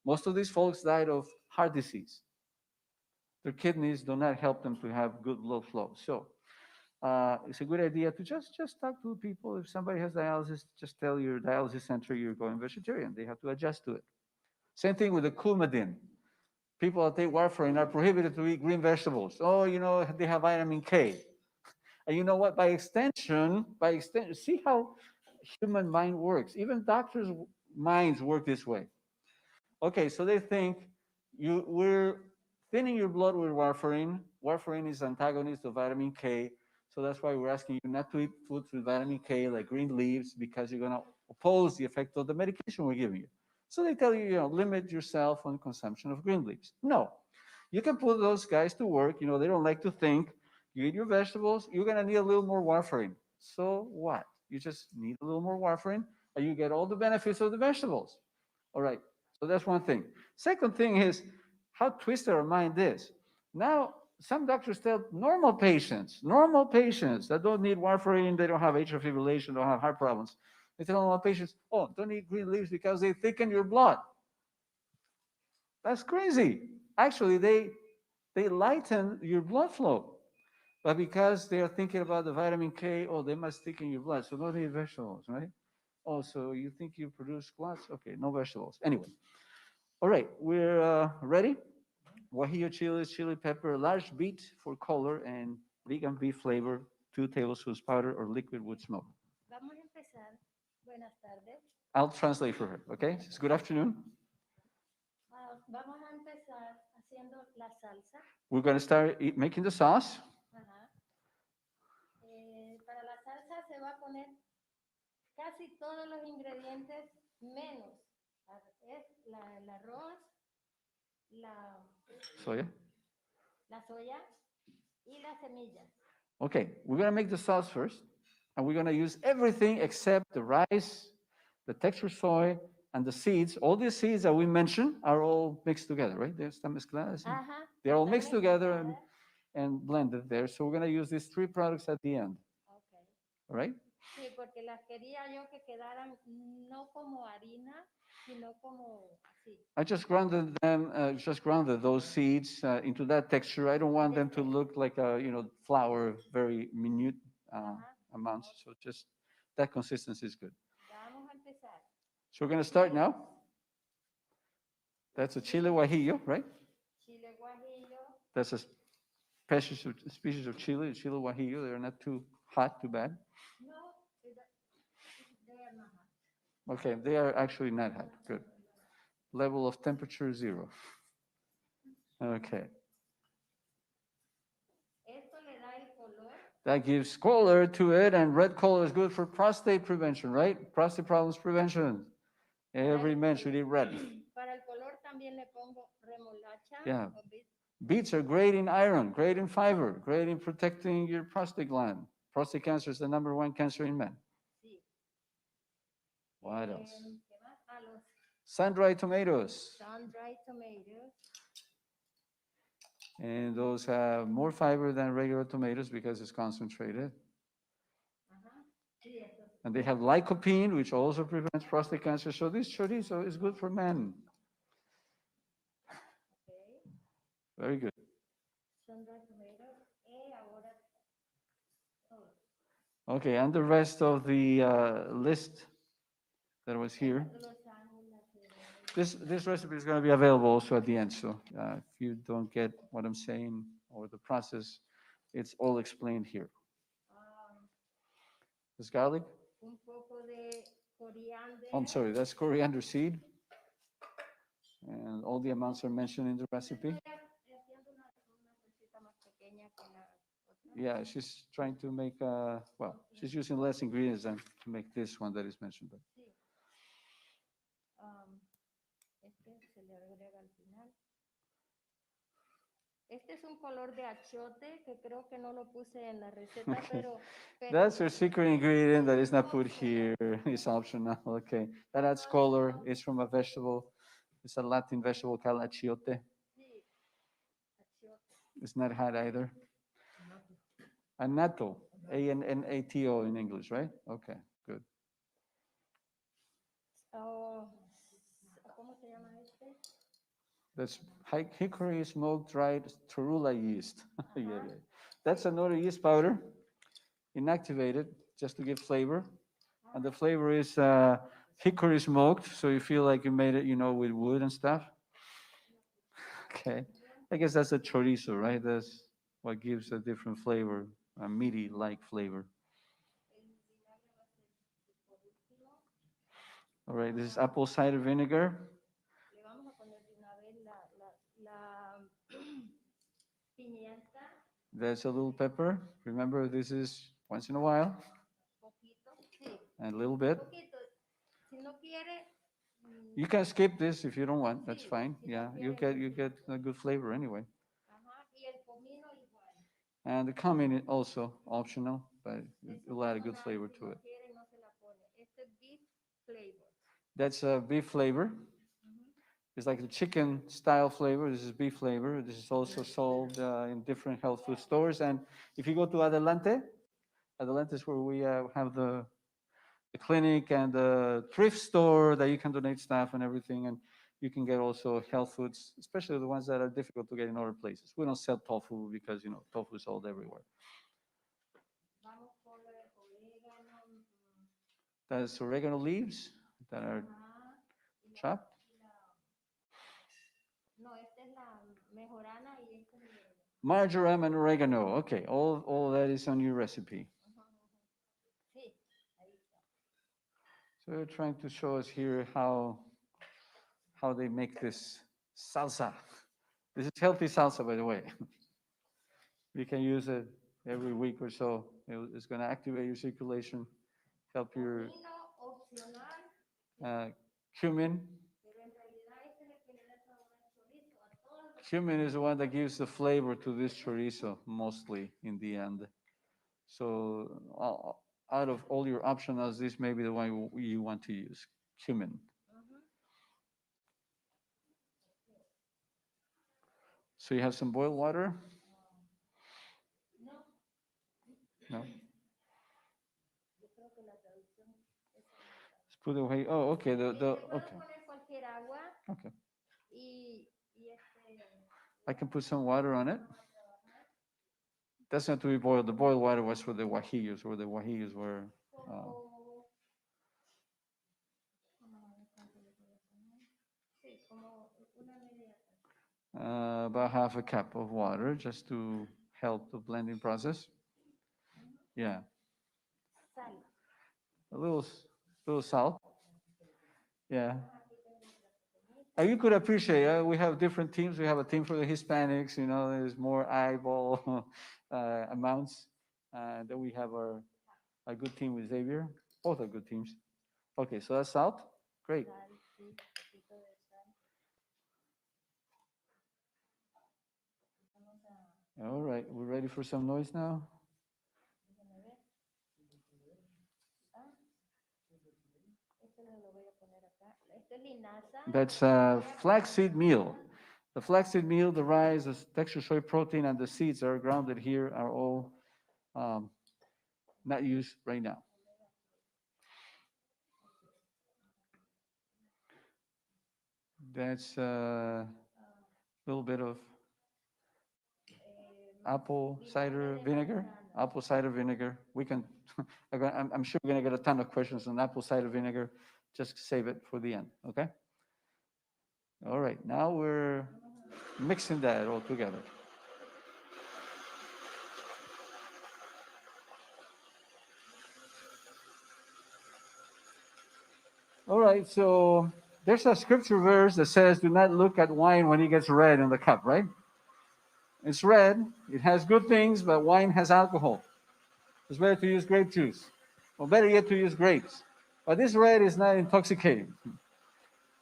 Most of these folks died of heart disease. Their kidneys do not help them to have good blood flow. So it's a good idea to just talk to people. If somebody has dialysis, just tell your dialysis center you're going vegetarian. They have to adjust to it. Same thing with the coumadin. People that take warfarin are prohibited to eat green vegetables. Oh, they have vitamin K. And you know what? By extension, see how human mind works. Even doctors' minds work this way. Okay, so they think we're thinning your blood with warfarin. Warfarin is antagonist of vitamin K. So that's why we're asking you not to eat foods with vitamin K, like green leaves, because you're going to oppose the effect of the medication we're giving you. So they tell you, limit yourself on consumption of green leaves. No, you can put those guys to work. They don't like to think. You eat your vegetables, you're going to need a little more warfarin. So what? You just need a little more warfarin, and you get all the benefits of the vegetables. All right. So that's one thing. Second thing is how twisted our mind is. Now, some doctors tell normal patients that don't need warfarin, they don't have atrial fibrillation, don't have heart problems. They tell normal patients, oh, don't eat green leaves because they thicken your blood. That's crazy. Actually, they lighten your blood flow. But because they are thinking about the vitamin K, oh, they must thicken your blood. So don't eat vegetables, right? Oh, so you think you produce squats? Okay, no vegetables. Anyway. All right, we're ready. Guajillo chilies, chili pepper, large beet for color, and vegan beef flavor, 2 tablespoons powder or liquid wood smoke. Vamos a empezar. Buenas tardes. I'll translate for her, okay? It's good afternoon. Vamos a empezar haciendo la salsa. We're going to start making the sauce. Ajá. Para la salsa se va a poner casi todos los ingredientes menos es el arroz, Soya. la soya y las semillas. Okay, we're going to make the sauce first, and we're going to use everything except the rice, the texture soy, and the seeds. All these seeds that we mentioned are all mixed together, right? Están mezcladas. Ajá. They're all mixed together and blended there. So we're going to use these 3 products at the end. Okay. All right? Sí, porque las quería yo que quedaran no como harina, sino como así. I just grounded them, grounded those seeds into that texture. I don't want them to look like flour, very minute amounts. So just that consistency is good. Vamos a empezar. So we're going to start now. That's a chile guajillo, right? Chile guajillo. That's a species of chile, chile guajillo. They're not too hot, too bad. No, they are not hot. Okay, they are actually not hot. Good. Level of temperature 0. Okay. Esto le da el color. That gives color to it, and red color is good for prostate prevention, right? Prostate problems prevention. Every man should eat red. Para el color también le pongo remolacha. Yeah. Beets are great in iron, great in fiber, great in protecting your prostate gland. Prostate cancer is the #1 cancer in men. Sí. What else? ¿Qué más? Los Sun-dried tomatoes. sun-dried tomatoes. And those have more fiber than regular tomatoes because it's concentrated. Sí, eso. And they have lycopene, which also prevents prostate cancer. So this chorizo is good for men. Okay. Very good. Sun-dried tomatoes. Ahora todo. Okay, and the rest of the list that was here. This recipe is going to be available also at the end. So if you don't get what I'm saying or the process, it's all explained here. This garlic? Un poco de coriander. I'm sorry, that's coriander seed. And all the amounts are mentioned in the recipe. Yeah, she's trying to make, well, she's using less ingredients than to make this one that is mentioned. But Este es un color de achiote que creo que no lo puse en la receta, Okay. pero That's your secret ingredient that is not put here. It's optional. Okay. That adds color. It's from a vegetable. It's a Latin vegetable called achiote. sí, achiote. It's not hot either. Anato. A-N-N-A-T-O in English, right? Okay, good. Oh, ¿cómo se llama este? That's hickory smoked dried torula yeast. Yeah, yeah. That's another yeast powder, inactivated, just to give flavor. And the flavor is hickory smoked, so you feel like you made it, with wood and stuff. Okay. I guess that's a chorizo, right? That's what gives a different flavor, a meaty-like flavor. All right, this is apple cider vinegar. Le vamos a poner de una vez la pimienta, That's a little pepper. Remember, this is once in a while, poquito, sí, and a little bit. poquito. Si no quiere, You can skip this if you don't want. That's Sí, fine. si no Yeah, quiere, you get a good flavor anyway. ajá, y el comino igual. And the cumin is also optional, but it Eso will add a good personal, flavor si to no it. quiere, no se la pone. Este es beef flavor. That's a beef flavor. It's like the chicken style flavor. This is beef flavor. This is also sold in different health food stores. And if you go to Adelante, Adelante is where we have the clinic and the thrift store that you can donate stuff and everything. And you can get also health foods, especially the ones that are difficult to get in other places. We don't sell tofu because, tofu is sold everywhere. Vamos por orégano. That's oregano leaves that are Ajá, y chopped. no, esta es la mejorana y esta es el orégano. Marjoram and oregano. Okay, all that is on your recipe. Sí, ahí está. So they're trying to show us here how they make this salsa. This is healthy salsa, by the way. You can use it every week or so. It's going to activate your circulation, help your Comino opcional, cumin. pero en realidad este es el que le da sabor al chorizo, a todos los. Cumin is the one that gives the flavor to this chorizo, mostly in the end. So out of all your optionals, this may be the one you want to use, cumin. So you have some boiled water? No, No? yo creo que la traducción es esa. Let's put it away. Oh, okay. Le puedo Okay. poner cualquier agua Okay. y I can put some water on it. That's not to be boiled. The boiled water was for the guajillos, where the guajillos were. como, sí, como una media taza. About half a cup of water just to help the blending process. Yeah. Sal. A little salt. Yeah. You could appreciate, we have different teams. We have a team for the Hispanics, there's more eyeball amounts. Then we have a good team with Xavier. Both are good teams. Okay, so that's salt. Great. Sal, sí, poquito de sal. Vamos a, All right, we're ready for some noise now. déjame ver. Ah, esto lo voy a poner acá. Esto es linaza. That's flaxseed meal. The flaxseed meal, the rice, the texture soy protein, and the seeds that are grounded here are all not used right now. That's a little bit of apple cider vinegar. Apple cider vinegar. We can. I'm sure we're gonna get a ton of questions on apple cider vinegar. Just save it for the end, okay? All right. Now we're mixing that all together. All right. So there's a scripture verse that says, "Do not look at wine when it gets red in the cup." Right? It's red. It has good things, but wine has alcohol. It's better to use grape juice, or better yet, to use grapes. But this red is not intoxicating.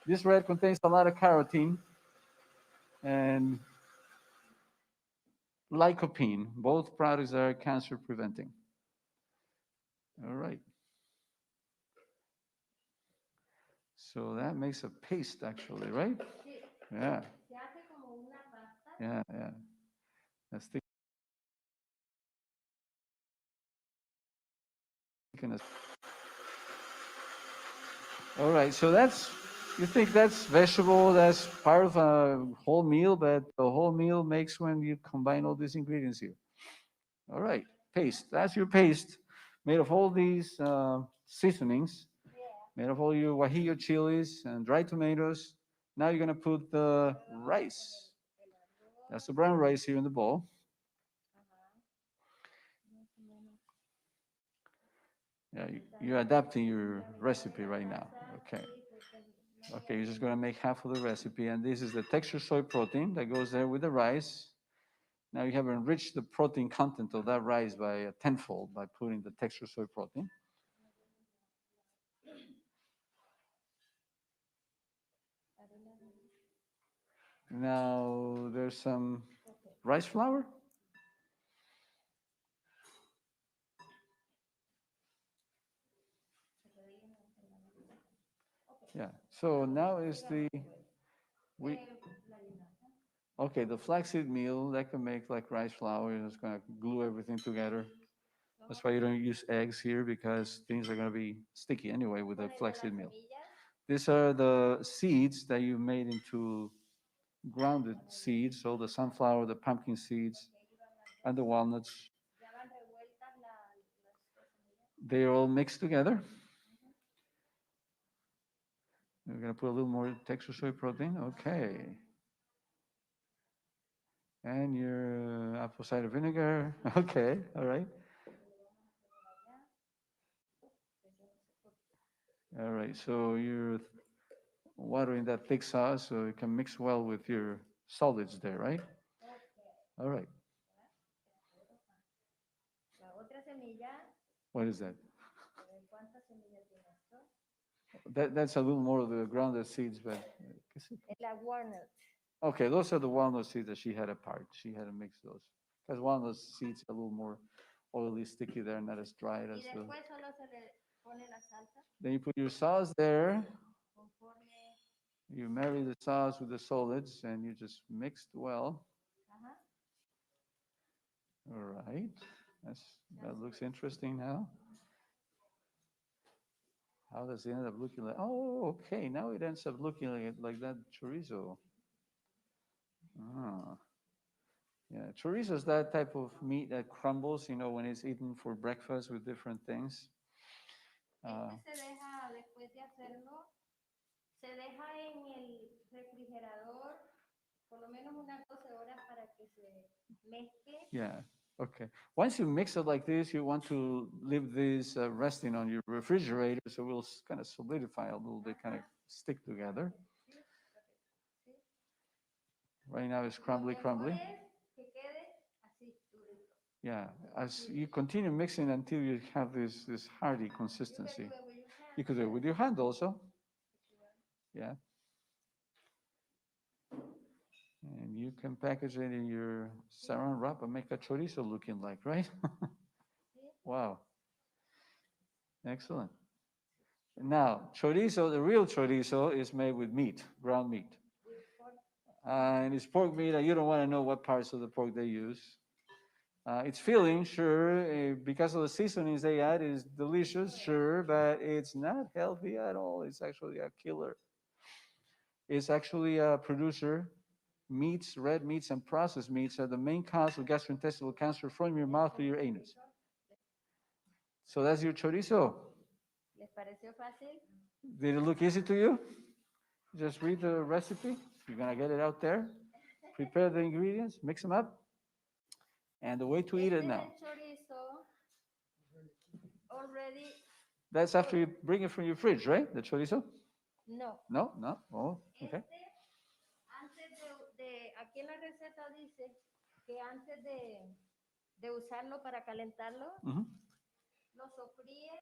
This red contains a lot of carotene, and lycopene. Both products are cancer preventing. All right. So that makes a paste actually, right? Sí, Yeah, se hace como una pasta. yeah. That's thick. All right, so you think that's vegetable, that's part of a whole meal, but the whole meal makes when you combine all these ingredients here. All right, paste. That's your paste made of all these seasonings, made of all your guajillo chilies and dried tomatoes. Now you're gonna put the rice. That's the brown rice here in the bowl. Yeah, you're adapting your recipe right now. Okay. Okay, you're just gonna make half of the recipe, and this is the texture soy protein that goes there with the rice. Now you have enriched the protein content of that rice by a tenfold by putting the texture soy protein. Now there's some rice flour. Yeah, so now is okay, the flaxseed meal that can make like rice flour, and it's gonna glue everything together. That's why you don't use eggs here because things are gonna be sticky anyway with the flaxseed meal. These are the seeds that you made into grounded seeds, so the sunflower, the pumpkin seeds, and the walnuts. They're all mixed together. We're gonna put a little more texture soy protein. Okay. And your apple cider vinegar. Okay, all right. All right, so you're watering that thick sauce so it can mix well with your solids there, right? All right. What is that? That's a little more of the grounded seeds, but okay, those are the walnut seeds that she had apart. She had to mix those because walnut seeds are a little more oily, sticky. They're not as dry as the. Then you put your sauce there. You marry the sauce with the solids, and you just mixed well. All right, that looks interesting now. How does it end up looking like? Oh, okay. Now it ends up looking like that chorizo. Ah, yeah. Chorizo is that type of meat that crumbles, when it's eaten for breakfast with different things. Se deja, después de hacerlo, se deja en el refrigerador por lo menos unas 12 horas para que se mezcle. Yeah. Okay. Once you mix it like this, you want to leave this resting on your refrigerator so it will kind of solidify a little bit, kind of stick together. Right now it's crumbly. Yeah, as you continue mixing until you have this hearty consistency. You could do it with your hand also. Yeah. And you can package it in your saran wrap and make a chorizo looking like, right? Wow. Excellent. Now, chorizo, the real chorizo is made with meat, ground meat. And it's pork meat, and you don't want to know what parts of the pork they use. It's filling, sure, because of the seasonings they add, is delicious, sure, but it's not healthy at all. It's actually a killer. It's actually a producer. Meats, red meats, and processed meats are the main cause of gastrointestinal cancer from your mouth to your anus. So that's your chorizo. ¿Les pareció fácil? Did it look easy to you? Just read the recipe. You're going to get it out there. Prepare the ingredients, mix them up. And the way to eat it now. Chorizo already. That's after you bring it from your fridge, right? The chorizo? No. No? Oh, okay. Aquí en la receta dice que antes de usarlo para calentarlo, lo sofríe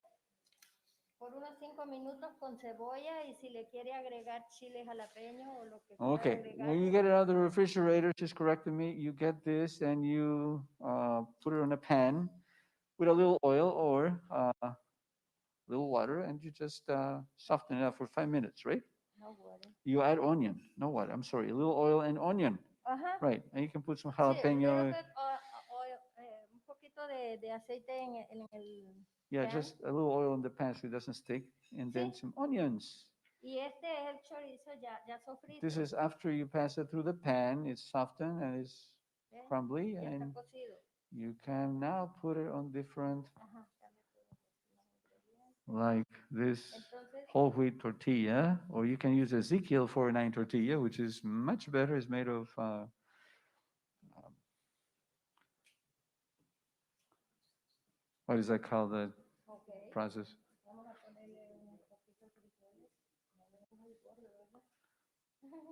por unos 5 minutos con cebolla y si le quiere agregar chile jalapeño o lo que quiera Okay, agregar. when you get it out of the refrigerator, she's correcting me, you get this and you put it in a pan with a little oil or a little water, and you just soften it up for 5 minutes, right? No water. You add onion, no water, I'm sorry, a little oil and onion, Ajá. right? And you can put some Sí, little jalapeno, bit oil, un poquito de aceite en el yeah, pan. just a little oil in the pan so it doesn't stick, and then Sí. some onions. Y este es el chorizo ya sofrito. This is after you pass it through the pan, it's softened and it's ¿Ves? crumbly, Ya está and cocido. you can now put it on different, Ajá, ya me puedo cocinar ingredientes. like this Entonces, whole wheat tortilla, or you can use Ezekiel 49 tortilla, which is much better. It's made of what is that called? The ok, process. vamos a ponerle un poquito de frijoles. No le vamos al borde, ¿verdad?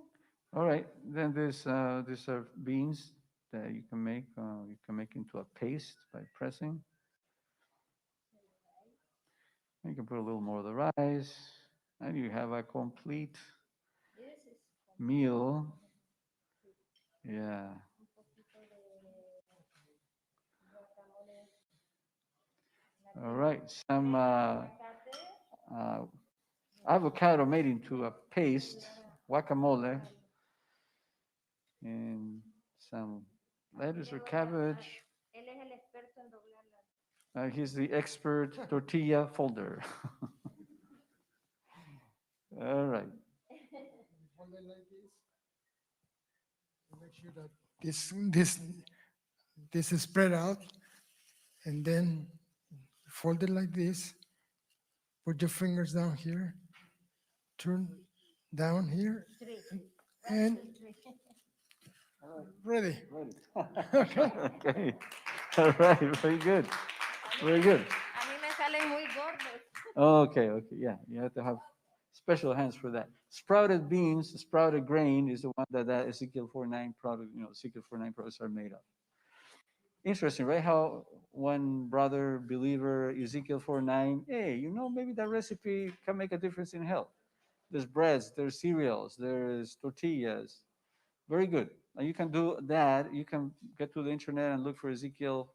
All right, then these are beans that you can make. You can make into a paste by pressing. You can put a little more of the rice, and you have a complete This is meal. Yeah. un poquito de guacamole. All right. Some Aguacate. avocado made into a paste, guacamole, and some lettuce or cabbage. Él es el experto en doblarla. He's the expert tortilla folder. All right. Hold it like this. Make sure that this is spread out, and then fold it like this. Put your fingers down here. Turn down here, and ready. Okay. Okay. All right. Very good. Very good. A mí me salen muy gordos. Okay. Okay. Yeah. You have to have special hands for that. Sprouted beans, sprouted grain is the one that Ezekiel 49 product, Ezekiel 49 products are made of. Interesting, right? How one brother believer, Ezekiel 49, hey, maybe that recipe can make a difference in health. There's breads, there's cereals, there's tortillas. Very good. And you can do that. You can get to the internet and look for Ezekiel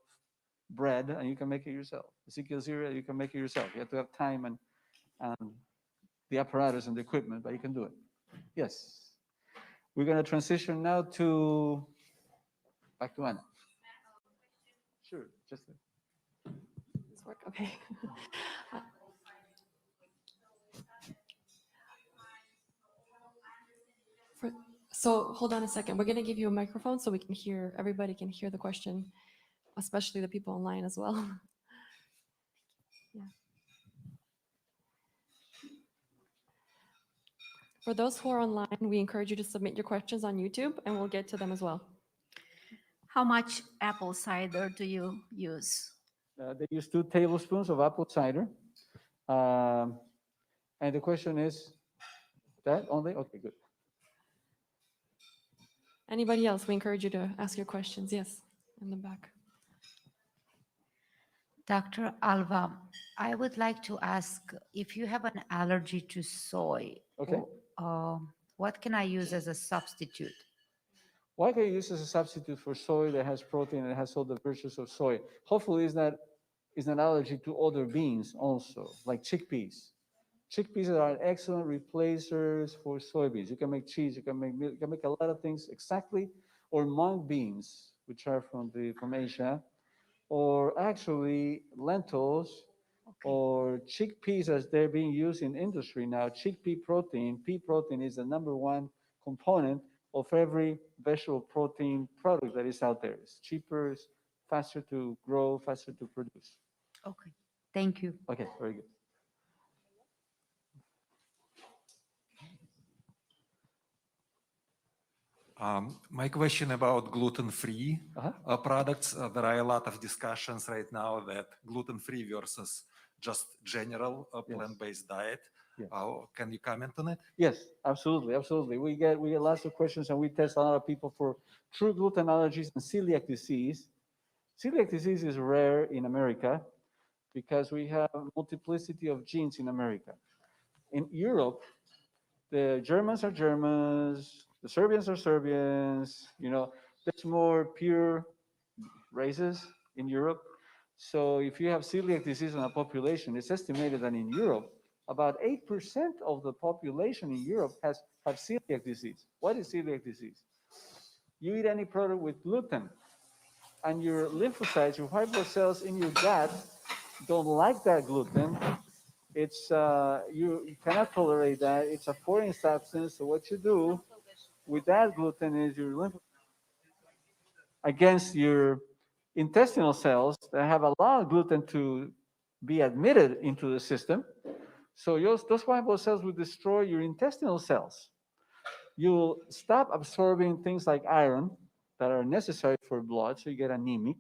bread, and you can make it yourself. Ezekiel cereal, you can make it yourself. You have to have time and the apparatus and the equipment, but you can do it. Yes. We're going to transition now back to Anna. Sure, just This work? Okay. So hold on a second. We're going to give you a microphone so we can hear, everybody can hear the question, especially the people online as well. Yeah. For those who are online, we encourage you to submit your questions on YouTube and we'll get to them as well. How much apple cider do you use? they use 2 tablespoons of apple cider. And the question is, that only? Okay, good. Anybody else? We encourage you to ask your questions. Yes, in the back. Dr. Alva, I would like to ask if you have an allergy to soy. Okay. What can I use as a substitute? Why can you use as a substitute for soy that has protein and has all the virtues of soy? Hopefully, it's an allergy to other beans also, like chickpeas. Chickpeas are excellent replacers for soybeans. You can make cheese, you can make milk, you can make a lot of things exactly, or mung beans, which are from Asia, or actually lentils, or chickpeas as they're being used in industry now. Chickpea protein, pea protein is the #1 component of every vegetable protein product that is out there. It's cheaper, it's faster to grow, faster to produce. Okay, thank you. Okay, very good. My question about gluten-free products. There are a lot of discussions right now that gluten-free versus just general plant-based diet. Yes. Can you comment on it? Yes, absolutely, absolutely. We get lots of questions, and we test a lot of people for true gluten allergies and celiac disease. Celiac disease is rare in America. because we have a multiplicity of genes in America. In Europe, the Germans are Germans, the Serbians are Serbians, there's more pure races in Europe. So if you have celiac disease in a population, it's estimated that in Europe, about 8% of the population in Europe have celiac disease. What is celiac disease? You eat any product with gluten, and your lymphocytes, your white blood cells in your gut don't like that gluten. It's you cannot tolerate that. It's a foreign substance. So what you do with that gluten is your lymph against your intestinal cells that have allowed gluten to be admitted into the system. So those white blood cells will destroy your intestinal cells. You'll stop absorbing things like iron that are necessary for blood, so you get anemic.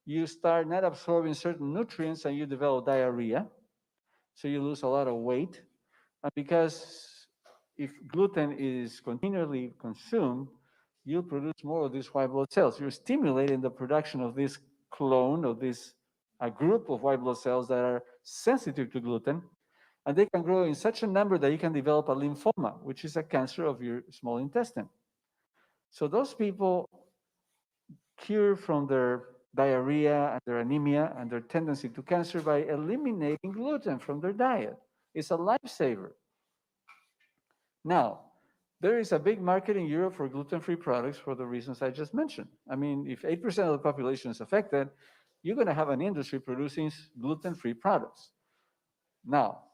You start not absorbing certain nutrients and you develop diarrhea. So you lose a lot of weight. And because if gluten is continually consumed, you produce more of these white blood cells. You're stimulating the production of this clone, of this a group of white blood cells that are sensitive to gluten. And they can grow in such a number that you can develop a lymphoma, which is a cancer of your small intestine. So those people cure from their diarrhea and their anemia and their tendency to cancer by eliminating gluten from their diet. It's a lifesaver. Now, there is a big market in Europe for gluten-free products for the reasons I just mentioned. I mean, if 8% of the population is affected, you're going to have an industry producing gluten-free products. Now,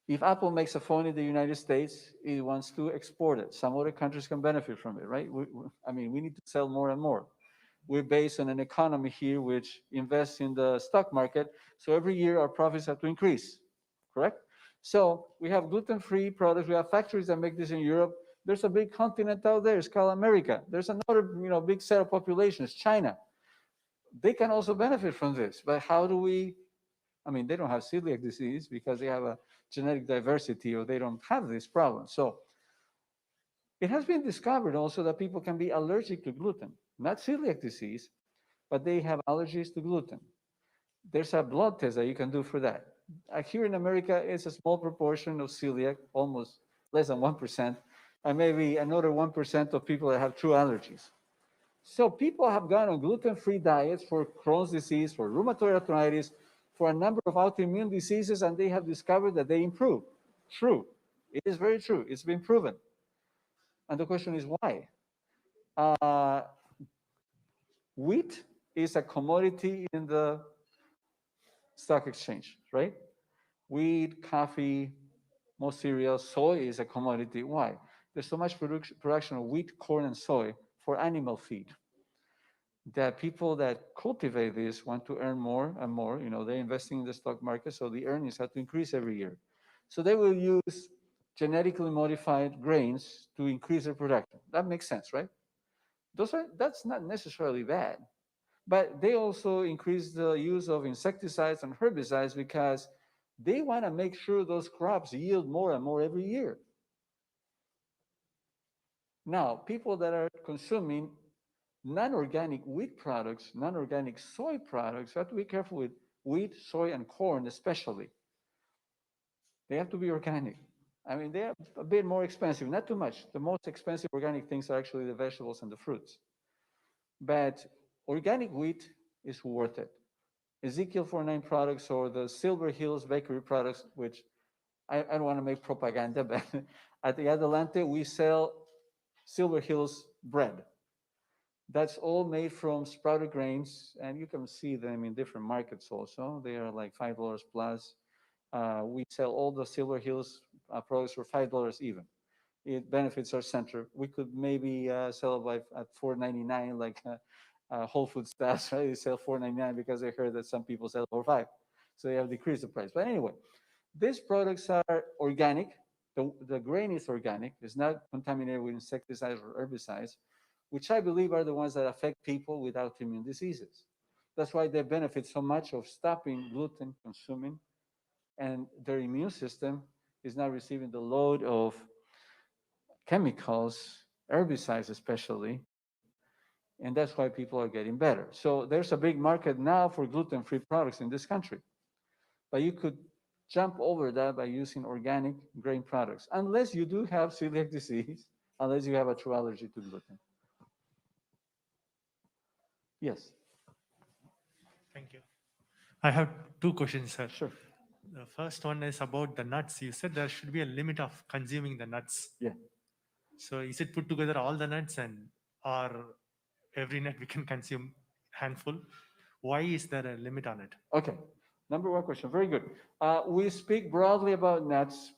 if Apple makes a phone in the United States, it wants to export it. Some other countries can benefit from it, right? We need to sell more and more. We're based on an economy here which invests in the stock market. So every year our profits have to increase, correct? So we have gluten-free products. We have factories that make this in Europe. There's a big continent out there. It's called America. There's another, big set of populations, China. They can also benefit from this. But how do we? They don't have celiac disease because they have a genetic diversity or they don't have this problem. So it has been discovered also that people can be allergic to gluten, not celiac disease, but they have allergies to gluten. There's a blood test that you can do for that. Here in America, it's a small proportion of celiac, almost less than 1%, and maybe another 1% of people that have true allergies. So people have gone on gluten-free diets for Crohn's disease, for rheumatoid arthritis, for a number of autoimmune diseases, and they have discovered that they improve. True. It is very true. It's been proven. And the question is why? Wheat is a commodity in the stock exchange, right? Wheat, coffee, most cereals, soy is a commodity. Why? There's so much production of wheat, corn, and soy for animal feed that people that cultivate this want to earn more and more. They're investing in the stock market, so the earnings have to increase every year. So they will use genetically modified grains to increase their production. That makes sense, right? That's not necessarily bad. But they also increase the use of insecticides and herbicides because they want to make sure those crops yield more and more every year. Now, people that are consuming non-organic wheat products, non-organic soy products, have to be careful with wheat, soy, and corn especially. They have to be organic. They are a bit more expensive, not too much. The most expensive organic things are actually the vegetables and the fruits. But organic wheat is worth it. Ezekiel 49 products or the Silver Hills bakery products, which I don't want to make propaganda, but at the Adelante, we sell Silver Hills bread. That's all made from sprouted grains, and you can see them in different markets also. They are like $5 plus. We sell all the Silver Hills products for $5 even. It benefits our center. We could maybe sell it at $4.99, like Whole Foods does, right? They sell $4.99 because they heard that some people sell for $5. So they have decreased the price. But anyway, these products are organic. The grain is organic. It's not contaminated with insecticides or herbicides, which I believe are the ones that affect people with autoimmune diseases. That's why they benefit so much of stopping gluten consuming, and their immune system is not receiving the load of chemicals, herbicides especially, And that's why people are getting better. So there's a big market now for gluten-free products in this country. But you could jump over that by using organic grain products, unless you do have celiac disease, unless you have a true allergy to gluten. Yes, Thank you. I have two questions, sir. sure. The first one is about the nuts. You said there should be a limit of consuming the nuts. Yeah. So is it put together all the nuts or every nut we can consume handful? Why is there a limit on it? Okay. Number one question. Very good. We speak broadly about nuts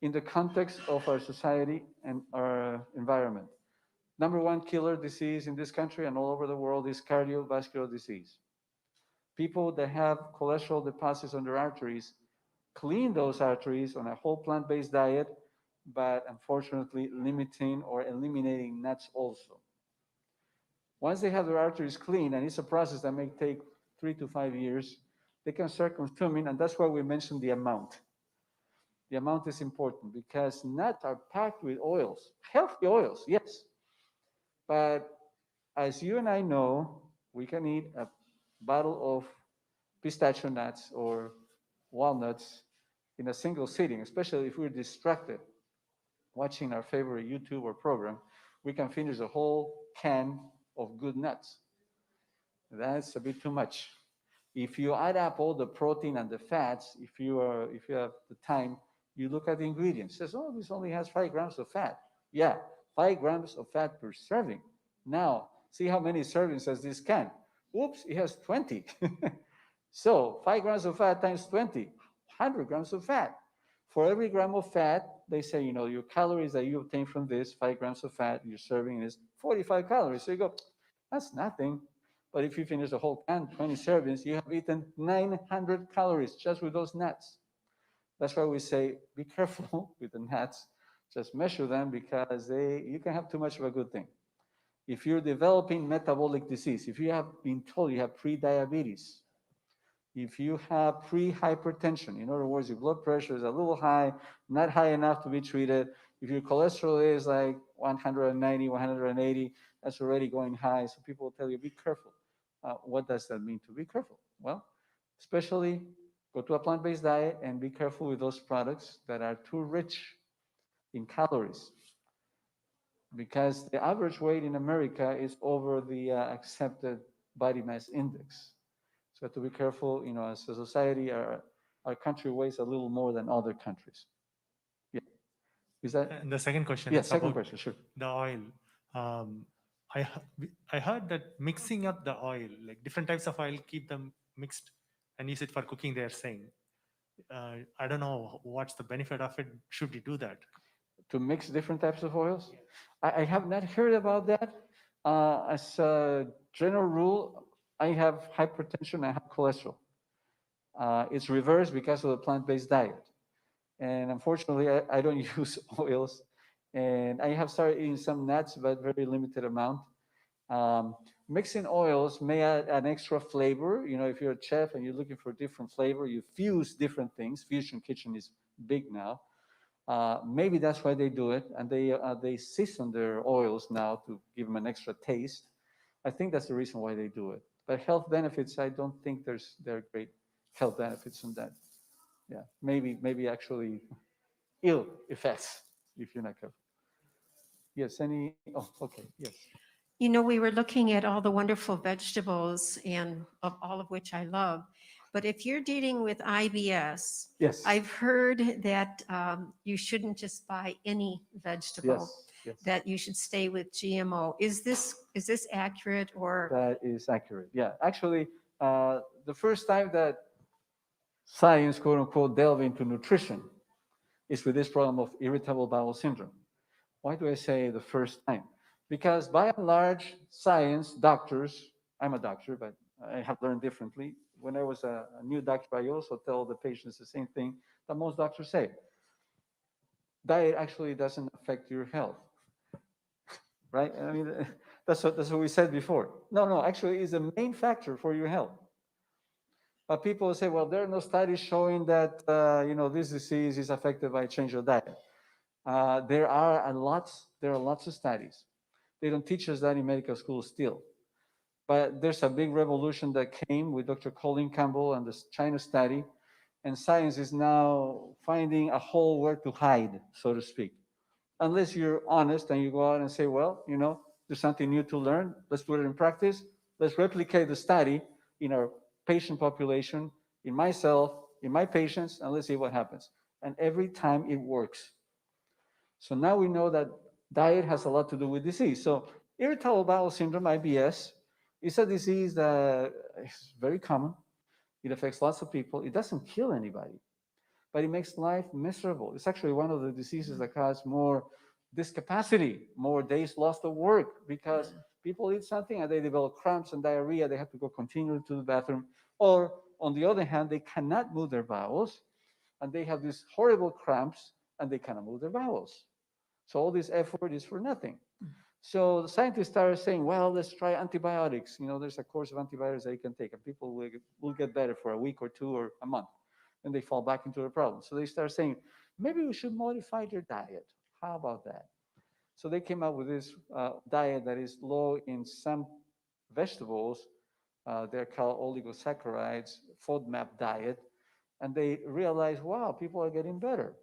in the context of our society and our environment. Number one killer disease in this country and all over the world is cardiovascular disease. People that have cholesterol deposits on their arteries clean those arteries on a whole plant-based diet, but unfortunately limiting or eliminating nuts also. Once they have their arteries clean, and it's a process that may take 3 to 5 years, they can start consuming, and that's why we mentioned the amount. The amount is important because nuts are packed with oils, healthy oils, yes. But as you and I know, we can eat a bottle of pistachio nuts or walnuts in a single sitting, especially if we're distracted watching our favorite YouTube or program. We can finish a whole can of good nuts. That's a bit too much. If you add up all the protein and the fats, if you have the time, you look at the ingredients. It says, oh, this only has 5 grams of fat. Yeah, 5 grams of fat per serving. Now, see how many servings has this can. Oops, it has 20. So 5 grams of fat times 20, 100 grams of fat. For every gram of fat, they say, your calories that you obtain from this, 5 grams of fat, your serving is 45 calories. So you go, that's nothing. But if you finish the whole can, 20 servings, you have eaten 900 calories just with those nuts. That's why we say, be careful with the nuts. Just measure them because you can have too much of a good thing. If you're developing metabolic disease, if you have been told you have pre-diabetes, if you have pre-hypertension, in other words, your blood pressure is a little high, not high enough to be treated. If your cholesterol is like 190, 180, that's already going high. So people will tell you, be careful. What does that mean to be careful? Well, especially go to a plant-based diet and be careful with those products that are too rich in calories. Because the average weight in America is over the accepted body mass index. So to be careful, as a society, our country weighs a little more than other countries. Yeah. Is that? And the second question Yeah, is second about question, sure. the oil. I heard that mixing up the oil, like different types of oil, keep them mixed and use it for cooking, they're saying. I don't know what's the benefit of it. Should we do that? To mix different types of oils? I have not heard about that. As a general rule, I have hypertension, I have cholesterol. It's reversed because of the plant-based diet. And unfortunately, I don't use oils. And I have started eating some nuts, but very limited amount. Mixing oils may add an extra flavor. If you're a chef and you're looking for different flavor, you fuse different things. Fusion kitchen is big now. Maybe that's why they do it, and they season their oils now to give them an extra taste. I think that's the reason why they do it. But health benefits, I don't think there are great health benefits in that. Yeah, maybe actually ill effects if you're not careful. Yes, oh, okay, yes. We were looking at all the wonderful vegetables and of all of which I love. But if you're dealing with IBS, Yes. I've heard that you shouldn't just buy any vegetable, Yes. that you should stay with GMO. Is this accurate or? That is accurate. Yeah, actually, the first time that science, quote unquote, delved into nutrition is with this problem of irritable bowel syndrome. Why do I say the first time? Because by and large, science, doctors, I'm a doctor, but I have learned differently. When I was a new doctor, I also tell the patients the same thing that most doctors say. Diet actually doesn't affect your health, right? I mean, that's what we said before. No, actually it's a main factor for your health. But people say, well, there are no studies showing that, this disease is affected by change of diet. There are lots of studies. They don't teach us that in medical school still. But there's a big revolution that came with Dr. Colin Campbell and the China study, and science is now finding a hole where to hide, so to speak. Unless you're honest and you go out and say, well, there's something new to learn. Let's put it in practice. Let's replicate the study in our patient population, in myself, in my patients, and let's see what happens. And every time it works. So now we know that diet has a lot to do with disease. So irritable bowel syndrome, IBS, is a disease that is very common. It affects lots of people. It doesn't kill anybody, but it makes life miserable. It's actually one of the diseases that cause more discapacity, more days lost of work, because people eat something and they develop cramps and diarrhea. They have to go continually to the bathroom. Or on the other hand, they cannot move their bowels and they have these horrible cramps and they cannot move their bowels. So all this effort is for nothing. So the scientists started saying, well, let's try antibiotics. There's a course of antibiotics that you can take and people will get better for a week or two or a month. And they fall back into the problem. So they start saying, maybe we should modify your diet. How about that? So they came up with this diet that is low in some vegetables. They're called oligosaccharides, FODMAP diet. And they realized, wow, people are getting better.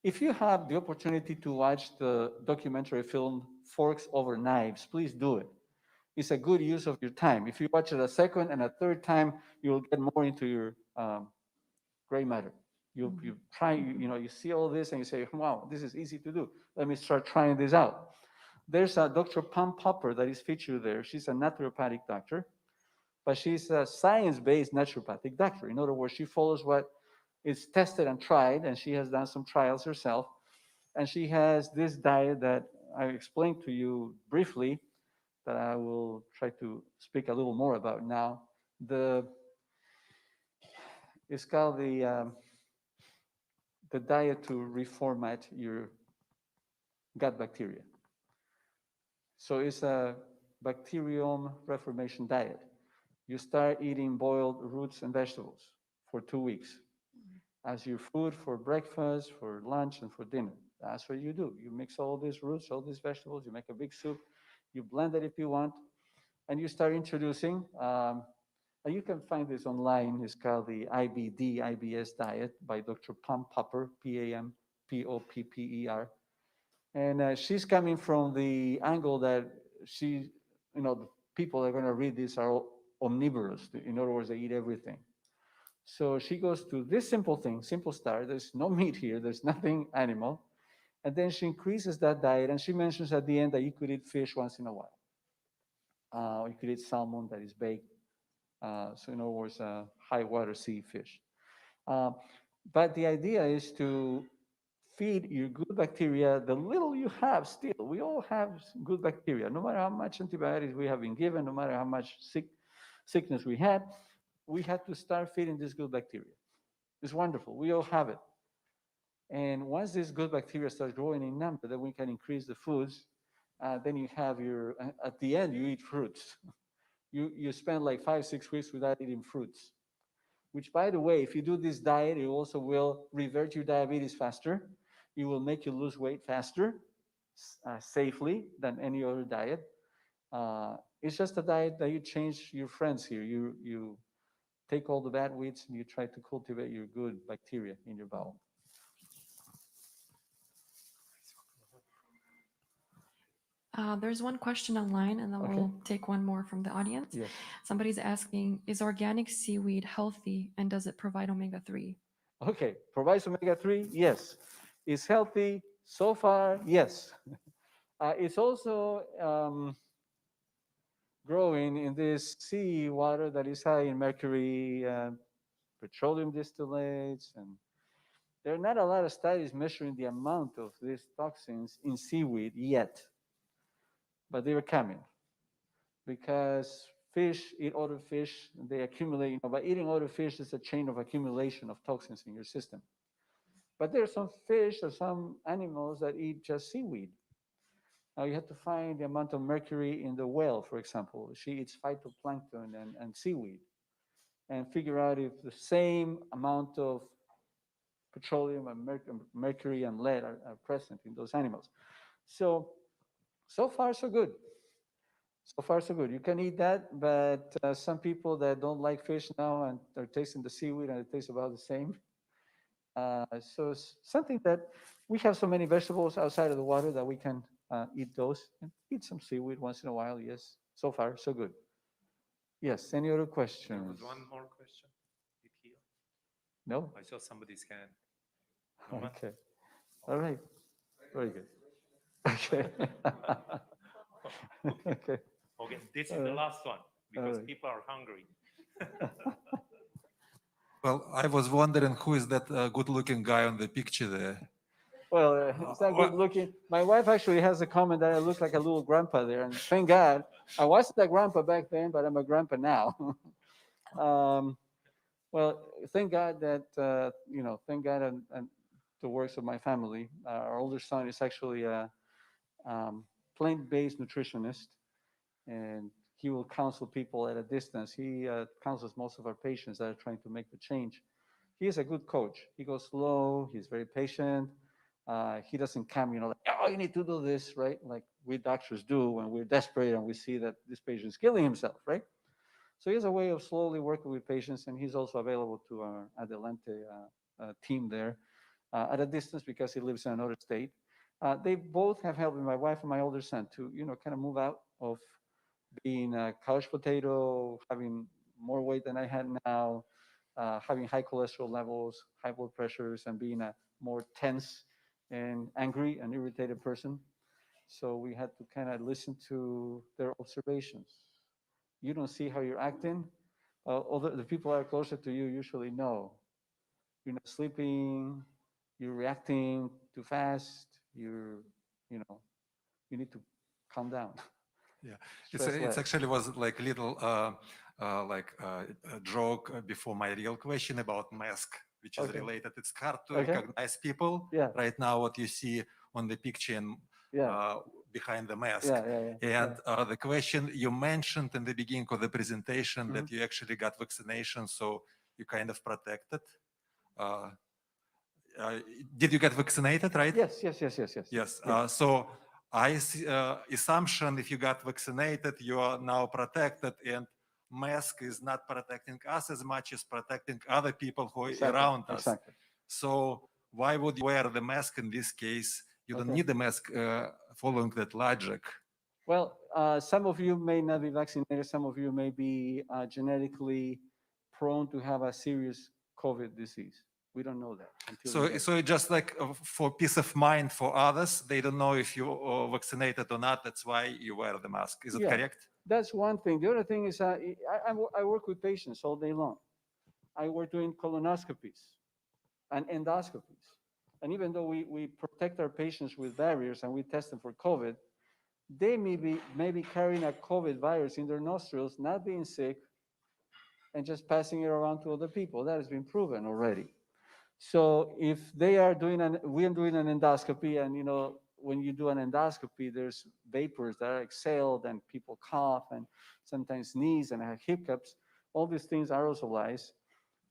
If you have the opportunity to watch the documentary film Forks Over Knives, please do it. It's a good use of your time. If you watch it a second and a third time, you'll get more into your gray matter. You try, you see all this and you say, wow, this is easy to do. Let me start trying this out. There's a Dr. Pam Popper that is featured there. She's a naturopathic doctor, but she's a science-based naturopathic doctor. In other words, she follows what is tested and tried, and she has done some trials herself. And she has this diet that I explained to you briefly, that I will try to speak a little more about now. It's called the diet to reformat your gut bacteria. So it's a bacterium reformation diet. You start eating boiled roots and vegetables for 2 weeks as your food for breakfast, for lunch, and for dinner. That's what you do. You mix all these roots, all these vegetables, you make a big soup, you blend it if you want, and you start introducing, and you can find this online. It's called the IBS diet by Dr. Pam Popper, Pampopper. And she's coming from the angle that the people that are going to read this are omnivorous. In other words, they eat everything. So she goes to this simple thing, simple start. There's no meat here. There's nothing animal. And then she increases that diet. And she mentions at the end that you could eat fish once in a while. You could eat salmon that is baked. So in other words, high water sea fish. But the idea is to feed your good bacteria the little you have still. We all have good bacteria. No matter how much antibiotics we have been given, no matter how much sickness we had to start feeding this good bacteria. It's wonderful. We all have it. And once this good bacteria starts growing in number, then we can increase the foods. Then you have at the end, you eat fruits. You spend like 5-6 weeks without eating fruits, which, by the way, if you do this diet, it also will revert your diabetes faster. It will make you lose weight faster, safely than any other diet. It's just a diet that you change your friends here. You take all the bad weeds and you try to cultivate your good bacteria in your bowel. There's one question online, and then we'll take one more from the audience. Yes. Somebody's asking, is organic seaweed healthy, and does it provide omega-3? Okay, provides omega-3? Yes. Is healthy? So far, yes. It's also growing in this sea water that is high in mercury, petroleum distillates, and there are not a lot of studies measuring the amount of these toxins in seaweed yet, but they are coming because fish eat other fish, they accumulate. By eating other fish, there's a chain of accumulation of toxins in your system. But there are some fish or some animals that eat just seaweed. Now you have to find the amount of mercury in the whale, for example. She eats phytoplankton and seaweed, and figure out if the same amount of petroleum and mercury and lead are present in those animals. So So far, so good. So far, so good. You can eat that, but some people that don't like fish now and are tasting the seaweed and it tastes about the same. So it's something that we have so many vegetables outside of the water that we can eat those and eat some seaweed once in a while. Yes, so far, so good. Yes, any other There questions? was one more question. Did he? No? I saw somebody's hand. No one? Okay. All right. Very good. Okay. Okay. Okay, this is All the right. last one because right. people are hungry. Well, I was wondering who is that good-looking guy on the picture there? Well, it's not good looking. My wife actually has a comment that I look like a little grandpa there, and thank God I wasn't a grandpa back then, but I'm a grandpa now. Well, thank God that thank God and the works of my family. Our older son is actually a plant-based nutritionist, and he will counsel people at a distance. He counsels most of our patients that are trying to make the change. He is a good coach. He goes slow. He's very patient. He doesn't come, like, oh, you need to do this, right? Like we doctors do when we're desperate and we see that this patient's killing himself, right? So he has a way of slowly working with patients, and he's also available to our Adelante team there at a distance because he lives in another state. They both have helped my wife and my older son to, kind of move out of being a couch potato, having more weight than I had now, having high cholesterol levels, high blood pressures, and being a more tense and angry and irritated person. So we had to kind of listen to their observations. You don't see how you're acting. Although the people that are closer to you usually know. You're not sleeping, you're reacting too fast, you know, you need to calm down. Yeah, Stress it's less. actually was like little a joke before my real question about mask, which is Okay. related. It's hard to Okay. recognize people Yeah. right now. What you see on the picture and Yeah. behind the mask. Yeah. And the question you mentioned in the beginning of the presentation that Mm-hmm. you actually got vaccination, so you kind of protected. Uh, did you get vaccinated, right? Yes. Yes. So assumption if you got vaccinated, you are now protected, and mask is not protecting us as much as protecting other people who are around us. Exactly. So why would you wear the mask in this case? You don't Okay. need the mask following that logic. Well, some of you may not be vaccinated. Some of you may be genetically prone to have a serious COVID disease. We don't know that until you So just like for peace of mind for others, they don't know if you are vaccinated or not. That's why you wear the mask. Is it correct? That's one thing. The other thing is I work with patients all day long. I work doing colonoscopies and endoscopies. And even though we protect our patients with barriers and we test them for COVID, they may be carrying a COVID virus in their nostrils, not being sick, and just passing it around to other people. That has been proven already. So if they are we are doing an endoscopy, and when you do an endoscopy, there's vapors that are exhaled, and people cough, and sometimes sneeze, and have hiccups. All these things are aerosolized.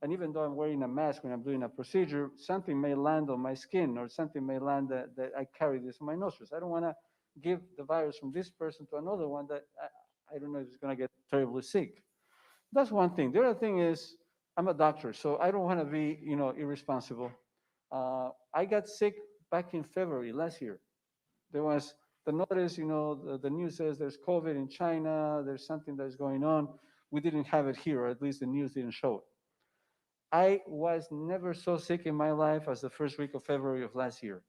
And even though I'm wearing a mask when I'm doing a procedure, something may land on my skin, or something may land that I carry this in my nostrils. I don't want to give the virus from this person to another one that I don't know if it's going to get terribly sick. That's one thing. The other thing is I'm a doctor, so I don't want to be, irresponsible. I got sick back in February last year. There was the notice, the news says there's COVID in China, there's something that's going on. We didn't have it here, or at least the news didn't show it. I was never so sick in my life as the first week of February of last year.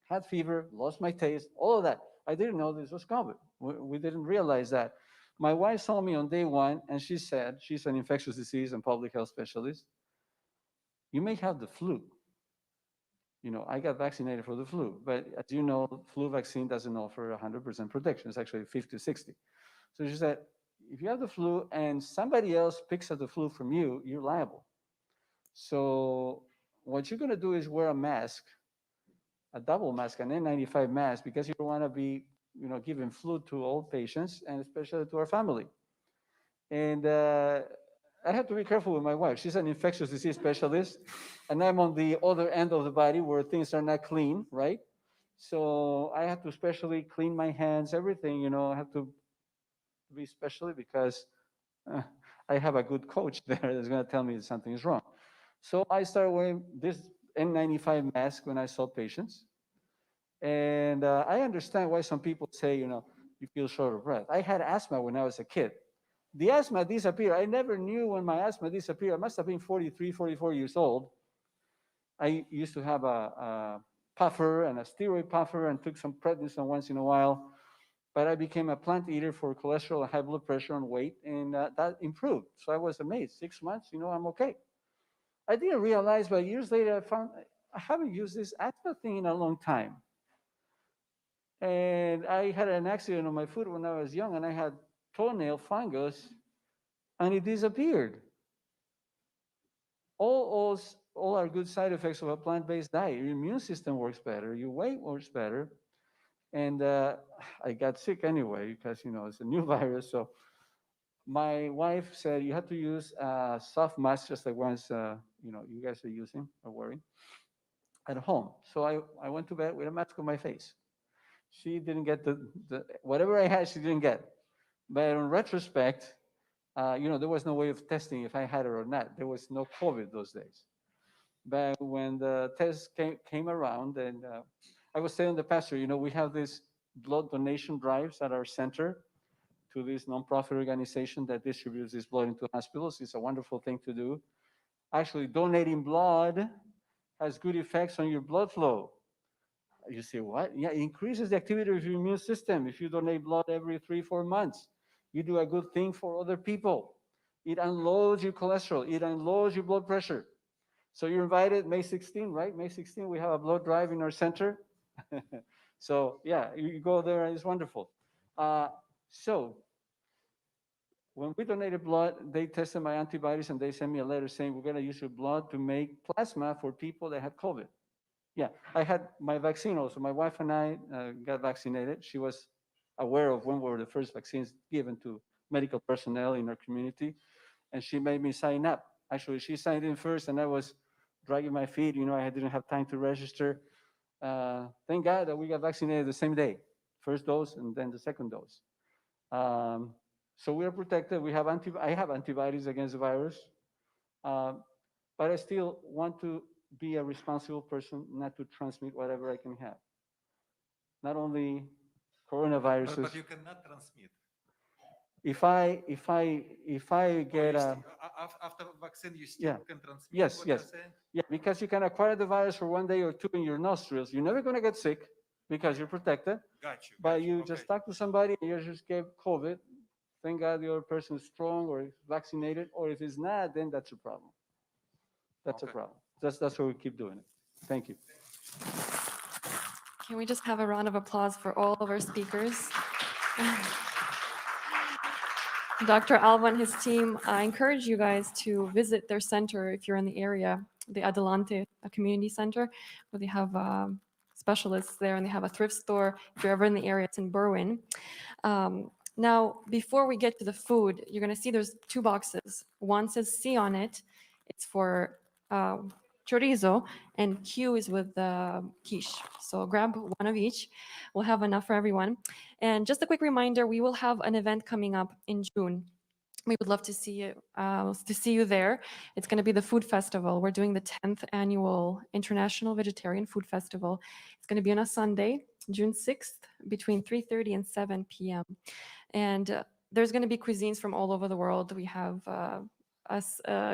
Had fever, lost my taste, all of that. I didn't know this was COVID. We didn't realize that. My wife saw me on day one, and she said, she's an infectious disease and public health specialist, you may have the flu. I got vaccinated for the flu, but as you know, flu vaccine doesn't offer 100% protection. It's actually 50, 60. So she said, if you have the flu and somebody else picks up the flu from you, you're liable. So what you're going to do is wear a mask, a double mask, an N95 mask, because you don't want to be, giving flu to old patients, and especially to our family. And I have to be careful with my wife. She's an infectious disease specialist, and I'm on the other end of the body where things are not clean, right? So I had to specially clean my hands, everything, you know, I have to be specially because I have a good coach there that's going to tell me that something is wrong. So I started wearing this N95 mask when I saw patients. And I understand why some people say, you know, you feel short of breath. I had asthma when I was a kid. The asthma disappeared. I never knew when my asthma disappeared. I must have been 43, 44 years old. I used to have a puffer and a steroid puffer and took some prednisone once in a while. But I became a plant eater for cholesterol, high blood pressure, and weight, and that improved. So I was amazed. 6 months, you know, I'm okay. I didn't realize, but years later, I found I haven't used this asthma thing in a long time. And I had an accident on my foot when I was young, and I had toenail fungus, and it disappeared. All are good side effects of a plant-based diet. Your immune system works better, your weight works better, and I got sick anyway because, you know, it's a new virus. So my wife said you have to use soft masks just like ones you know, you guys are using or wearing at home. So I went to bed with a mask on my face. She didn't get the whatever I had, she didn't get. But in retrospect, you know, there was no way of testing if I had it or not. There was no COVID those days. But when the test came around, and I was telling the pastor, you know, we have these blood donation drives at our center to this nonprofit organization that distributes this blood into hospitals. It's a wonderful thing to do. Actually, donating blood has good effects on your blood flow. You say, what? Yeah, it increases the activity of your immune system. If you donate blood every 3-4 months, you do a good thing for other people. It unloads your cholesterol. It unloads your blood pressure. So you're invited May 16, right? May 16, we have a blood drive in our center. So yeah, you go there, it's wonderful. So when we donated blood, they tested my antibodies and they sent me a letter saying, we're going to use your blood to make plasma for people that had COVID. Yeah, I had my vaccine also. My wife and I got vaccinated. She was aware of when were the first vaccines given to medical personnel in our community, and she made me sign up. Actually, she signed in first, and I was dragging my feet. You know, I didn't have time to register. Thank God that we got vaccinated the same day, first dose and then the second dose. So we are protected. I have antibodies against the virus, but I still want to be a responsible person, not to transmit whatever I can have. Not only coronaviruses. But you cannot transmit. If I get after vaccine, you still can transmit. Yes, what yes, you're saying? yeah, because you can acquire the virus for 1 day or 2 in your nostrils. You're never going to get sick because you're protected. Got you. But you just talk to somebody and you just get COVID. Thank God the other person is strong or vaccinated, or if it's not, then that's a problem. That's a problem. That's why we keep doing it. Thank you. Can we just have a round of applause for all of our speakers? Dr. Alva and his team, I encourage you guys to visit their center if you're in the area, the Adelante Community Center, where they have specialists there and they have a thrift store. If you're ever in the area, it's in Berwyn. Now, before we get to the food, you're going to see there's 2 boxes. One says C on it. It's for chorizo, and Q is with quiche. So grab one of each. We'll have enough for everyone. And just a quick reminder, we will have an event coming up in June. We would love to see you there. It's going to be the food festival. We're doing the 10th annual International Vegetarian Food Festival. It's going to be on a Sunday, June 6th, between 3:30 and 7 p.m. And there's going to be cuisines from all over the world. We have a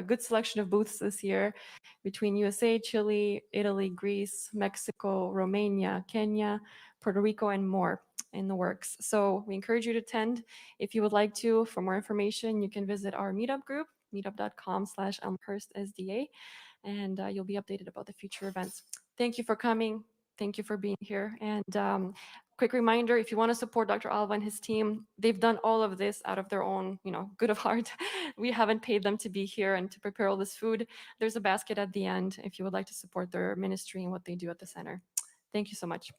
good selection of booths this year between USA, Chile, Italy, Greece, Mexico, Romania, Kenya, Puerto Rico, and more in the works. So we encourage you to attend. If you would like to, for more information, you can visit our meetup group, meetup.com/ElmhurstSDA, and you'll be updated about the future events. Thank you for coming. Thank you for being here. And quick reminder, if you want to support Dr. Alva and his team, they've done all of this out of their own, good of heart. We haven't paid them to be here and to prepare all this food. There's a basket at the end if you would like to support their ministry and what they do at the center. Thank you so much.